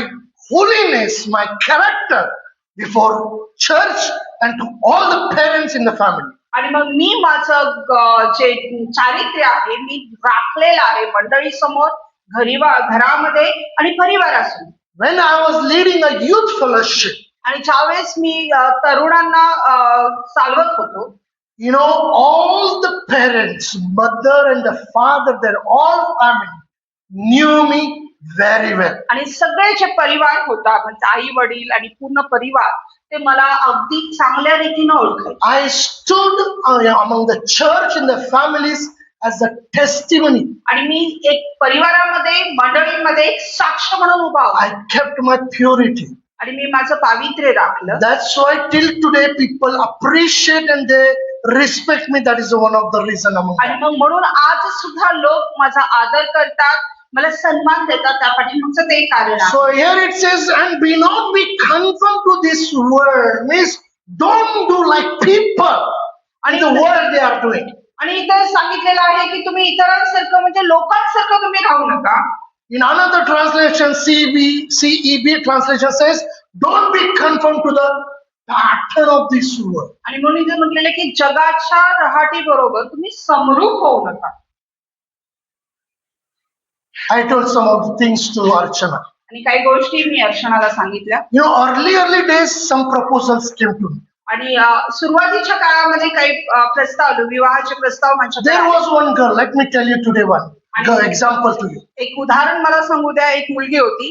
holiness, my character before church and to all the parents in the family. आणि मग मी माझं जे चारित्र्य आहे मी राखलेलं आहे मंडळी समोर, घरामध्ये आणि परिवारासमोर. When I was leading a youth fellowship, आणि ज्यावेळेस मी तरुणांना चालवत होतो, all the parents, mother and the father, they're all family, knew me very well. आणि सगळे जे परिवार होता म्हणजे आई वडील आणि पूर्ण परिवार ते मला अगदी चांगल्या रीतीने ओळखायचे. I stood among the church and the families as a testimony. आणि मी एक परिवारामध्ये मंडळीमध्ये एक साक्ष म्हणून उभा होतो. I kept my purity. आणि मी माझं पावित्र्य राखलं. That's why till today people appreciate and they respect me. That is one of the reason among आणि them. मग म्हणून आज सुद्धा लोक माझा आदर करतात, मला सन्मान देतात. त्या पाठीमागचं ते कारण आहे. So here it says, and be not be conformed to this world. Means don't do like people in the world they are doing. आणि इथं सांगितलेलं आहे की तुम्ही इतरांसारखं म्हणजे लोकांसारखं तुम्ही राहू नका. In another translation, CEB translation says, don't be conformed to the pattern of this world. आणि म्हणून इथे म्हटलेलं की जगाच्या रहाटी बरोबर तुम्ही समरूप होऊ नका. I told some of the things to Archana. आणि काही गोष्टी मी अर्चनाला सांगितल्या. Early days, some proposals came to me. आणि सुरुवातीच्या काळामध्ये काही प्रस्ताव, विवाहाचे प्रस्ताव माझ्याकडे There आले. was one girl, let me tell you today one example to you. एक उदाहरण मला सांगू द्या. एक मुलगी होती.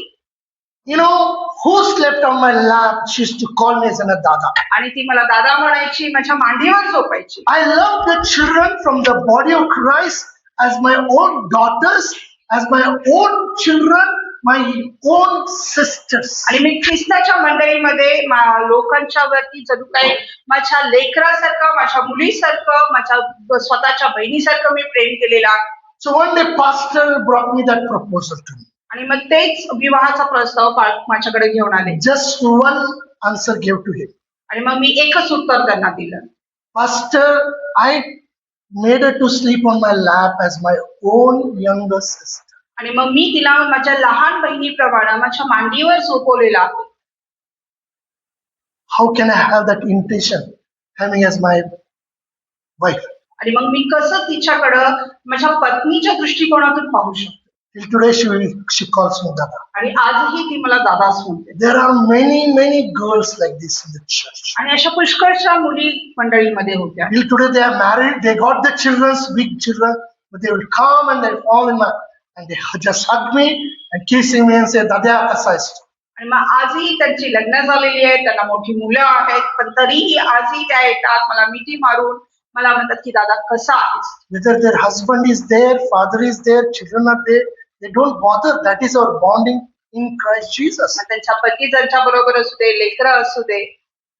Who slept on my lap, she used to call me as a dada. आणि ती मला दादा म्हणायची, माझ्या मांडीवर झोपायची. I love the children from the body of Christ as my own daughters, as my own children, my own sisters. आणि मी ख्रिस्ताच्या मंडळीमध्ये लोकांच्या वरती जणू काही माझ्या लेकरासारखं, माझ्या मुलीसारखं, माझ्या स्वतःच्या बहिणीसारखं मी प्रेम केलेला. So one day pastor brought me that proposal to me. आणि मग तेच विवाहाचा प्रस्ताव माझ्याकडे घेऊन आले. Just one answer gave to him. आणि मग मी एकच उत्तर त्यांना दिलं. Pastor, I made her to sleep on my lap as my own younger sister. आणि मग मी तिला माझ्या लहान बहिणीप्रमाणे माझ्या मांडीवर झोपवलेला आहे. How can I have that intention having as my wife? आणि मग मी कसं तिच्याकडं माझ्या पत्नीच्या दृष्टिकोनातून पाहू शकतो. Till today she calls me Dada. आणि आजही ती मला दादाच म्हणते. There are many girls like this in the church. आणि अशा पुष्कळशा मुली मंडळीमध्ये होत्या. Till today they are married, they got the children, big children, but they will come and they fall in my and they just hug me and kissing me and say, Dada, kasa आहेस तू? आणि मग आजही त्यांची लग्न झालेली आहेत, त्यांना मोठी मुलं आहेत, पण तरीही आजही त्या येतात मला मिठी मारून मला म्हणतात की दादा कसा आहेस. Whether their husband is there, father is there, children are there, they don't bother. That is our bonding in Christ Jesus. मग त्यांच्या पती त्यांच्या बरोबर असू दे, लेकरं असू दे,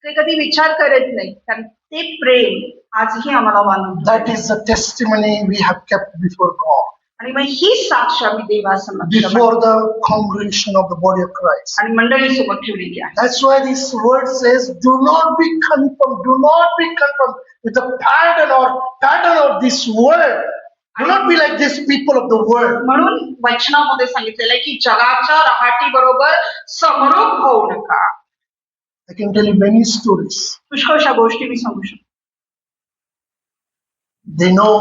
ते कधी विचार करत नाही. कारण ते प्रेम आजही आम्हाला मानून. That is the testimony we have kept before God. आणि मग ही साक्ष आम्ही देवासमक्ष before the congregation of the body of Christ. आणि मंडळीसमोर ठेवलेली आहे. That's why this word says, do not be conformed with the pattern of this world. Do not be like these people of the world. म्हणून वचनामध्ये सांगितलेलं आहे की जगाच्या रहाटी बरोबर समरूप होऊ नका. I can tell you many stories. पुष्कळशा गोष्टी मी सांगू शकतो. They know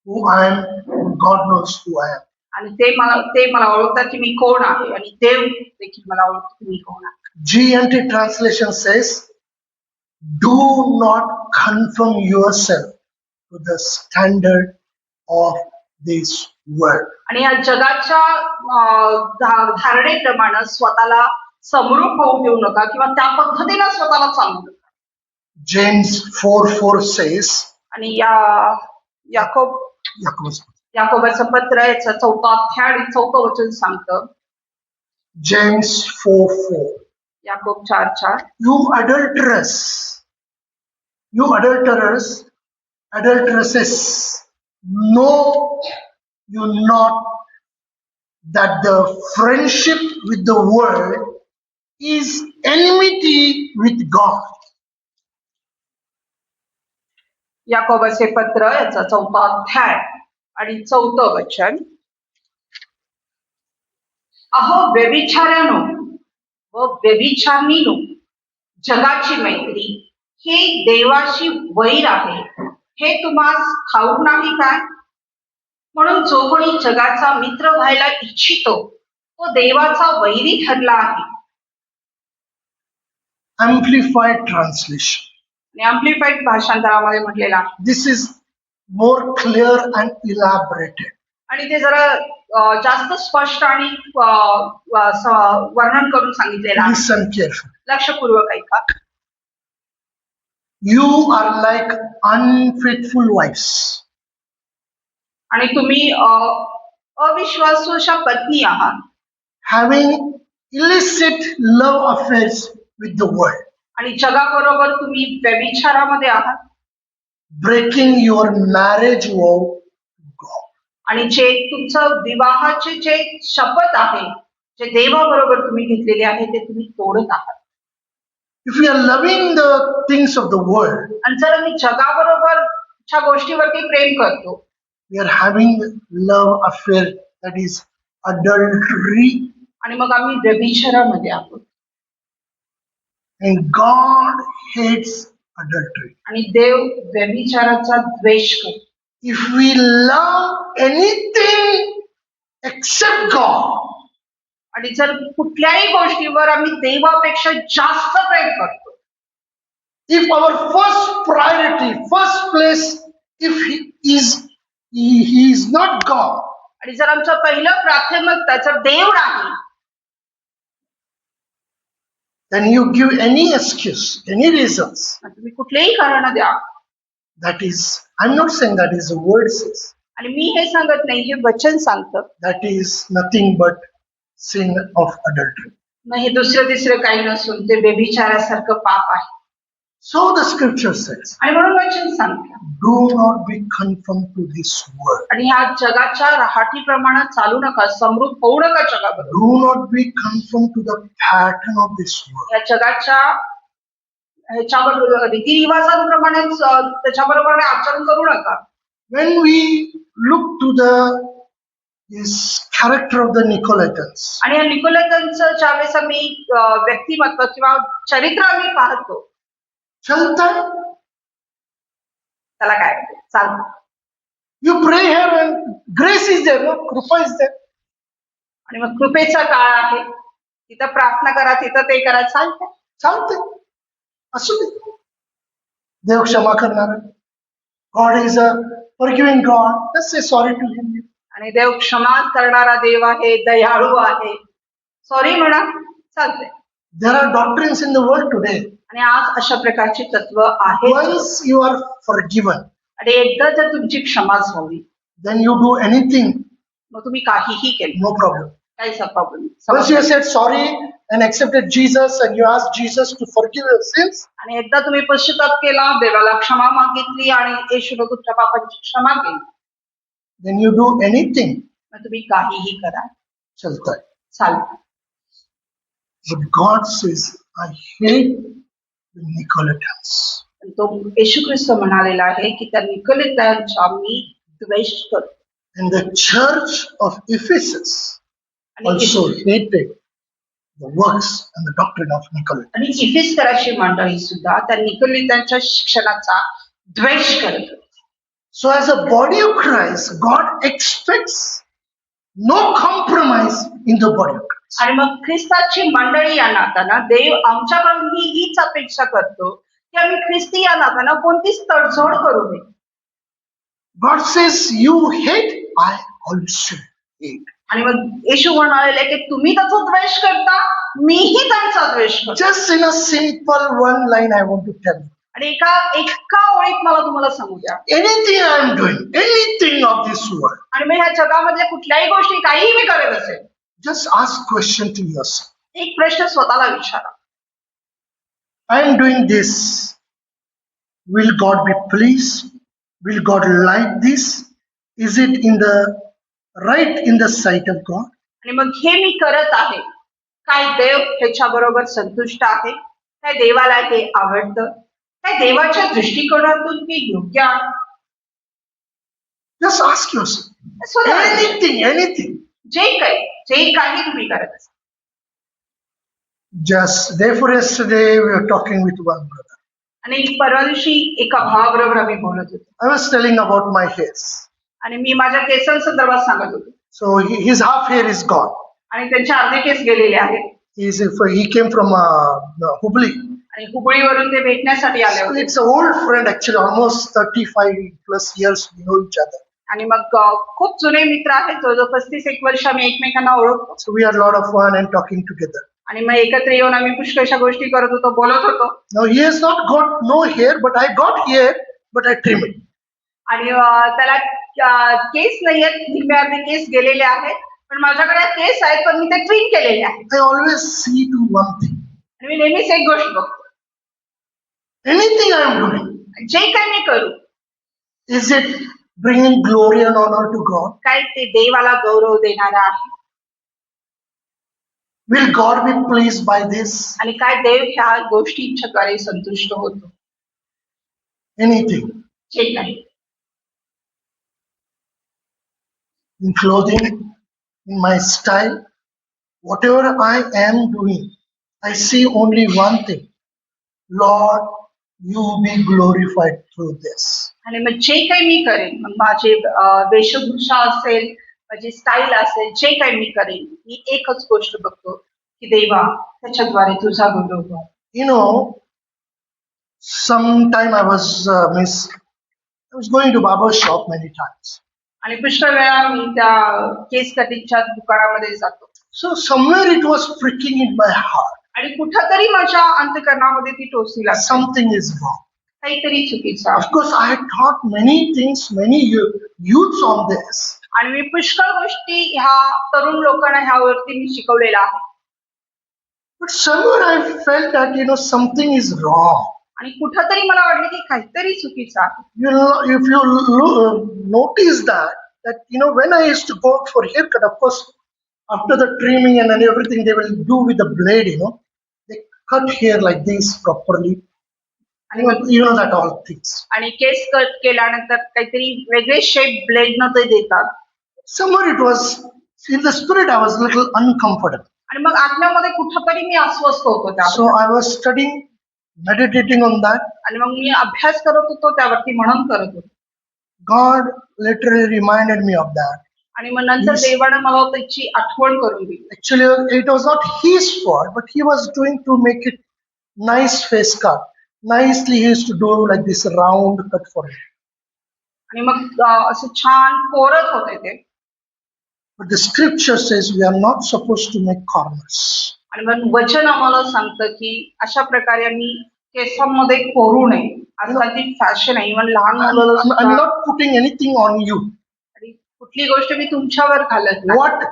who I am, and God knows who I am. आणि ते मला ओळखतात की मी कोण आहे आणि देव देखील मला ओळखतो की मी कोण आहे. GNT translation says, do not conform yourself to the standard of this world. आणि या जगाच्या धारणेप्रमाणे स्वतःला समरूप होऊ देऊ नका किंवा त्या पद्धतीने स्वतःला चालवू नका. James 4:4 says, आणि याकोबाचं पत्र याचा 4th अध्याय आणि 4th वचन सांगतं. James 4:4. Yakob 4:4. You adulteresses, know you not that the friendship with the world is enmity with God. याकोबाचे पत्र याचा 4th अध्याय आणि 4th वचन. अहो व्यभिचाऱ्यानो व व्यभिचारिणीनो, जगाची मैत्री हे देवाशी वैर आहे, हे तुम्हास ठाऊक नाही काय? म्हणून जो कोणी जगाचा मित्र व्हायला इच्छितो तो देवाचा वैरी ठरला आहे. Amplified translation. आणि अँप्लिफाईड भाषांतरामध्ये म्हटलेलं आहे. This is more clear and elaborated. आणि ते जरा जास्त स्पष्ट आणि वर्णन करून सांगितलेलं आहे. Listen carefully. लक्षपूर्वक ऐका. You are like unfaithful wives. आणि तुम्ही अविश्वासू अशा पत्नी आहात. Having illicit love affairs with the world. आणि जगाबरोबर तुम्ही व्यभिचारामध्ये आहात. Breaking your marriage vow to God. आणि जे तुमचं विवाहाचे जे शपथ आहे, जे देवाबरोबर तुम्ही घेतलेले आहे ते तुम्ही तोडत आहात. If we are loving the things of the world, आणि जर आम्ही जगाबरोबरच्या गोष्टीवरती प्रेम करतो, we are having love affair, that is adultery. आणि मग आम्ही व्यभिचारामध्ये आहोत. And God hates adultery. आणि देव व्यभिचाराचा द्वेष करतो. If we love anything except God, आणि जर कुठल्याही गोष्टीवर आम्ही देवापेक्षा जास्त प्रेम करतो, if our first priority, first place, if he is not God, आणि जर आमचं पहिलं प्राथमिकता जर देव नाही, then you give any excuse, any reasons. तुम्ही कुठलेही कारण द्या. That is, I'm not saying that is the word says. आणि मी हे सांगत नाही, हे वचन सांगतं. That is nothing but sin of adultery. मग हे दुसरं तिसरं काही नसून ते व्यभिचारासारखं पाप आहे. So the scripture says, आणि म्हणून वचन सांगतं, do not be conformed to this world. आणि ह्या जगाच्या रहाटीप्रमाणे चालू नका, समरूप होऊ नका जगाबरोबर. Do not be conformed to the pattern of this world. या जगाच्या ह्याच्याबरोबर रीतिरिवाजांप्रमाणे त्याच्याबरोबर आचरण करू नका. When we look to this character of the Nicolaitans, आणि या निकोलाइतांचं ज्यावेळेस आम्ही व्यक्तिमत्व किंवा चरित्र आम्ही पाहतो, चलता त्याला काय म्हणते, चालतं. You pray here and grace is there, no? Krupa is there. आणि मग कृपेचा काळ आहे, तिथं प्रार्थना करा, तिथं ते करा, चालतंय. चालते असू दे. देव क्षमा करणार आहे. God is a forgiving God. Just say sorry to him. आणि देव क्षमा करणारा देव आहे, दयाळू आहे. सॉरी म्हणा, चालतंय. There are doctrines in the world today. आणि आज अशा प्रकारची तत्व आहेत. Once you are forgiven, आणि एकदा जर तुमची क्षमा झाली, then you do anything, मग तुम्ही काहीही केलं, no problem. काहीच problem. Once you have said sorry and accepted Jesus and you asked Jesus to forgive your sins, आणि एकदा तुम्ही पश्चाताप केला, देवाला क्षमा मागितली आणि येशूने तुमच्या पापांची क्षमा केली, then you do anything, मग तुम्ही काहीही करा, chalta hai. चालतं. But God says, I hate the Nicolaitans. पण तो येशू ख्रिस्त म्हणालेला आहे की त्या निकोलितांचा मी द्वेष करतो. And the church of Ephesus आणि also hated the works and the doctrine of Nicolaitans. आणि इफिसकराची मंडळी सुद्धा त्या निकोलितांच्या शिक्षणाचा द्वेष करत होती. So as a body of Christ, God expects no compromise in the body of Christ. आणि मग ख्रिस्ताची मंडळी या नात्यानं देव आमच्याकडून हीच अपेक्षा करतो की आम्ही ख्रिस्ती या नात्यानं कोणतीच तडजोड करू नये. God says, you hate, I also hate. आणि मग येशू म्हणाले की तुम्ही त्याचा द्वेष करता, मीही त्यांचा द्वेष करतो. Just in a simple one line, I want to tell you. आणि एका ओळीत मला तुम्हाला सांगू द्या, Anything I am doing, anything of this world, आणि मग ह्या जगामधल्या कुठल्याही गोष्टी काहीही मी करत असेल, just ask question to yourself. एक प्रश्न स्वतःला विचारा, I am doing this. Will God be pleased? Will God like this? Is it right in the sight of God? आणि मग हे मी करत आहे, काय देव ह्याच्या बरोबर संतुष्ट आहे? काय देवाला हे आवडतं? काय देवाच्या दृष्टिकोनातून ते योग्य आहे? Just ask yourself. स्वतःला Anything. जे काही तुम्ही करत असाल. Just therefore, yesterday we were talking with one brother. आणि परवा दिवशी एका भावाबरोबर आम्ही बोलत होतो I was telling about my hairs. आणि मी माझ्या केसांसंदर्भात सांगत होतो So his half hair is gone. आणि त्यांचे अर्धे केस गेलेले आहेत He came from Hubli. आणि हुबळीवरून ते भेटण्यासाठी आले So होते. it's an old friend actually, almost 35 plus years we know each other. आणि मग खूप जुने मित्र आहेत, जवळजवळ 35 वर्ष आम्ही एकमेकांना ओळखतो. So we had a lot of fun and talking together. आणि मग एकत्र येऊन आम्ही पुष्कळशा गोष्टी करत होतो, बोलत होतो. Now he has not got no hair, but I got hair, but I trim it. आणि त्याला केस नाही आहेत, निम्मे अर्धे केस गेलेले आहेत, पण माझ्याकडे केस आहेत पण मी ते ट्रिम केलेले आहेत. I always see to one thing. आणि मी नेहमीच एक गोष्ट बघतो, Anything I am doing, जे काही मी करू, is it bringing glory and honor to God? काय ते देवाला गौरव देणारा आहे? Will God be pleased by this? आणि काय देव ह्या गोष्टींच्याद्वारे संतुष्ट होतो? Anything. जे काही In clothing, in my style, whatever I am doing, I see only one thing. Lord, you be glorified through this. आणि मग जे काही मी करेन, मग माझी वेशभूषा असेल, माझी स्टाईल असेल, जे काही मी करेन, मी एकच गोष्ट बघतो की देवा त्याच्याद्वारे तुझा गौरव कर. You know, sometime I was going to barber shop many times. आणि पुष्कळ वेळा मी त्या केस कटिंगच्या दुकानामध्ये जातो So somewhere it was pricking in my heart. आणि कुठंतरी माझ्या अंतःकरणामध्ये ती टोचली लागते, Something is wrong. काहीतरी चुकीचं आहे. Of course, I had taught many things, many youths on this. आणि मी पुष्कळ गोष्टी ह्या तरुण लोकांना ह्यावरती मी शिकवलेल्या आहे. But somewhere I felt that, something is wrong. आणि कुठंतरी मला वाटलं की काहीतरी चुकीचं आहे. If you notice that, when I used to go out for haircut, of course, after the trimming and then everything, they will do with the blade, they cut hair like this properly. आणि मग You know that all things. आणि केस कट केल्यानंतर काहीतरी वेगळे शेप ब्लेड न ते देतात. Somewhere it was, in the spirit, I was a little uncomfortable. आणि मग आत्म्यामध्ये कुठंतरी मी अस्वस्थ होतो So त्यावर. I was studying, meditating on that. आणि मग मी अभ्यास करत होतो त्यावरती, मनन करत होतो. God literally reminded me of that. आणि मग नंतर Yes. देवानं मला त्याची आठवण करून दिली. Actually, it was not his fault, but he was doing to make it nice face cut. Nicely, he used to do like this round cut for him. आणि मग असं छान कोरत होते ते. But the scripture says we are not supposed to make corners. आणि मग वचन आम्हाला सांगतं की अशा प्रकारे आम्ही केसांमध्ये कोरू नये. आजकालची फॅशन आहे, इव्हन लहान मुलं I'm सुद्धा. not putting anything on you. आणि कुठली गोष्ट मी तुमच्यावर घालत नाही. What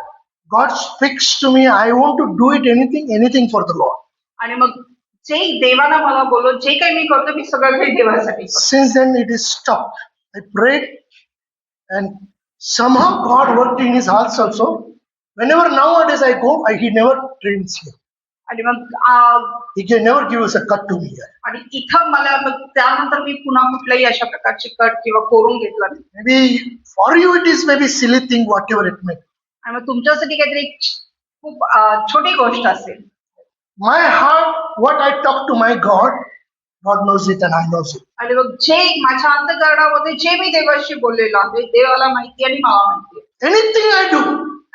God speaks to me, I want to do anything for the Lord. आणि मग जे देवाला मला बोललो, जे काही मी करतो, मी सगळं काही देवासाठी करतो. Since then, it is stopped. I prayed, and Somehow God worked in his hearts also. Whenever nowadays I go, he never trains me. आणि मग He can never give us a cut to me. आणि इथं मला मग त्यानंतर मी पुन्हा कुठल्याही अशा प्रकारची कट किंवा कोरून घेतला नाही. Maybe for you it is maybe silly thing, whatever it may. आणि मग तुमच्यासाठी काहीतरी खूप छोटी गोष्ट असेल. My heart, what I talk to my God knows it and I knows it. आणि मग जे माझ्या अंतःकरणामध्ये जे मी देवाशी बोललेलो आहे देवाला माहिती आणि मला माहिती आहे. Anything I do,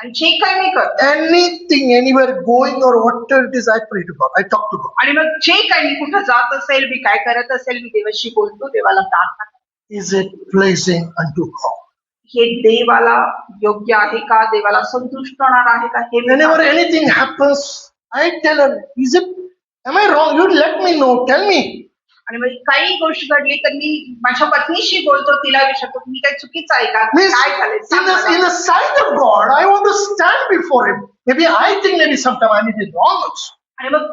आणि जे काही मी करतो anything, anywhere going or whatever it is, I pray to God. I talk to God. आणि मग जे काही मी कुठं जात असेल मी काय करत असेल मी देवाशी बोलतो देवाला प्रार्थना करतो. Is it pleasing unto God? हे देवाला योग्य आहे का देवाला संतुष्ट होणार आहे का हे मी Whenever पाहतो. anything happens, I tell her, is it, am I wrong? You let me know, tell me. आणि मग काही गोष्ट घडली तर मी माझ्या पत्नीशी बोलतो तिला विचारतो मी काय चुकीचं आहे का Means काय झालंय सांग in मला. the sight of God, I want to stand before Him. Maybe I think maybe sometime I may be wrong also. आणि मग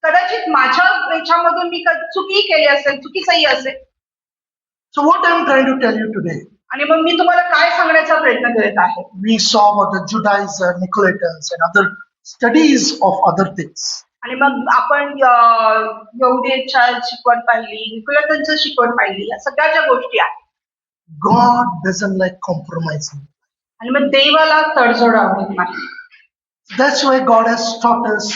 कदाचित माझ्या याच्यामधून मी चुकी केली असेल चुकीचंही असेल. So what I'm trying to tell you today, आणि मग मी तुम्हाला काय सांगण्याचा प्रयत्न करत आहे. we saw about the Judaizers, Nicolaitans, and other studies of other things. आणि मग आपण यहुदेच्या शिकवण पाहिली निकोलाइटांची शिकवण पाहिली या सगळ्या ज्या गोष्टी आहेत. God doesn't like compromising. आणि मग देवाला तडजोड आवडत नाही. That's why God has taught us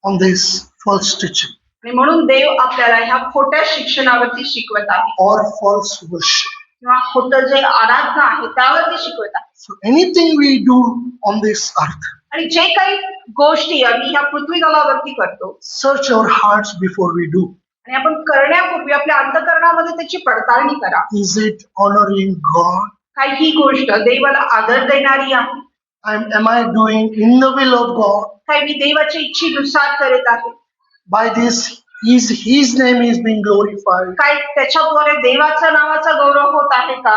on this false teaching आणि म्हणून देव आपल्याला ह्या खोट्या शिक्षणावरती शिकवत आहे or false worship. किंवा खोटं जे आराधना आहे त्यावरती शिकवत आहे. So anything we do on this earth, आणि जे काही गोष्टी आम्ही ह्या पृथ्वी तलावरती करतो search our hearts before we do. आणि आपण करण्यापूर्वी आपल्या अंतःकरणामध्ये त्याची पडताळणी करा. Is it honoring God? काय ही गोष्ट देवाला आदर देणारी आहे. Am I doing in the will of God? काय मी देवाच्या इच्छेनुसार करत आहे. By this, His name is being glorified. काय त्याच्याद्वारे देवाच्या नावाचा गौरव होत आहे का.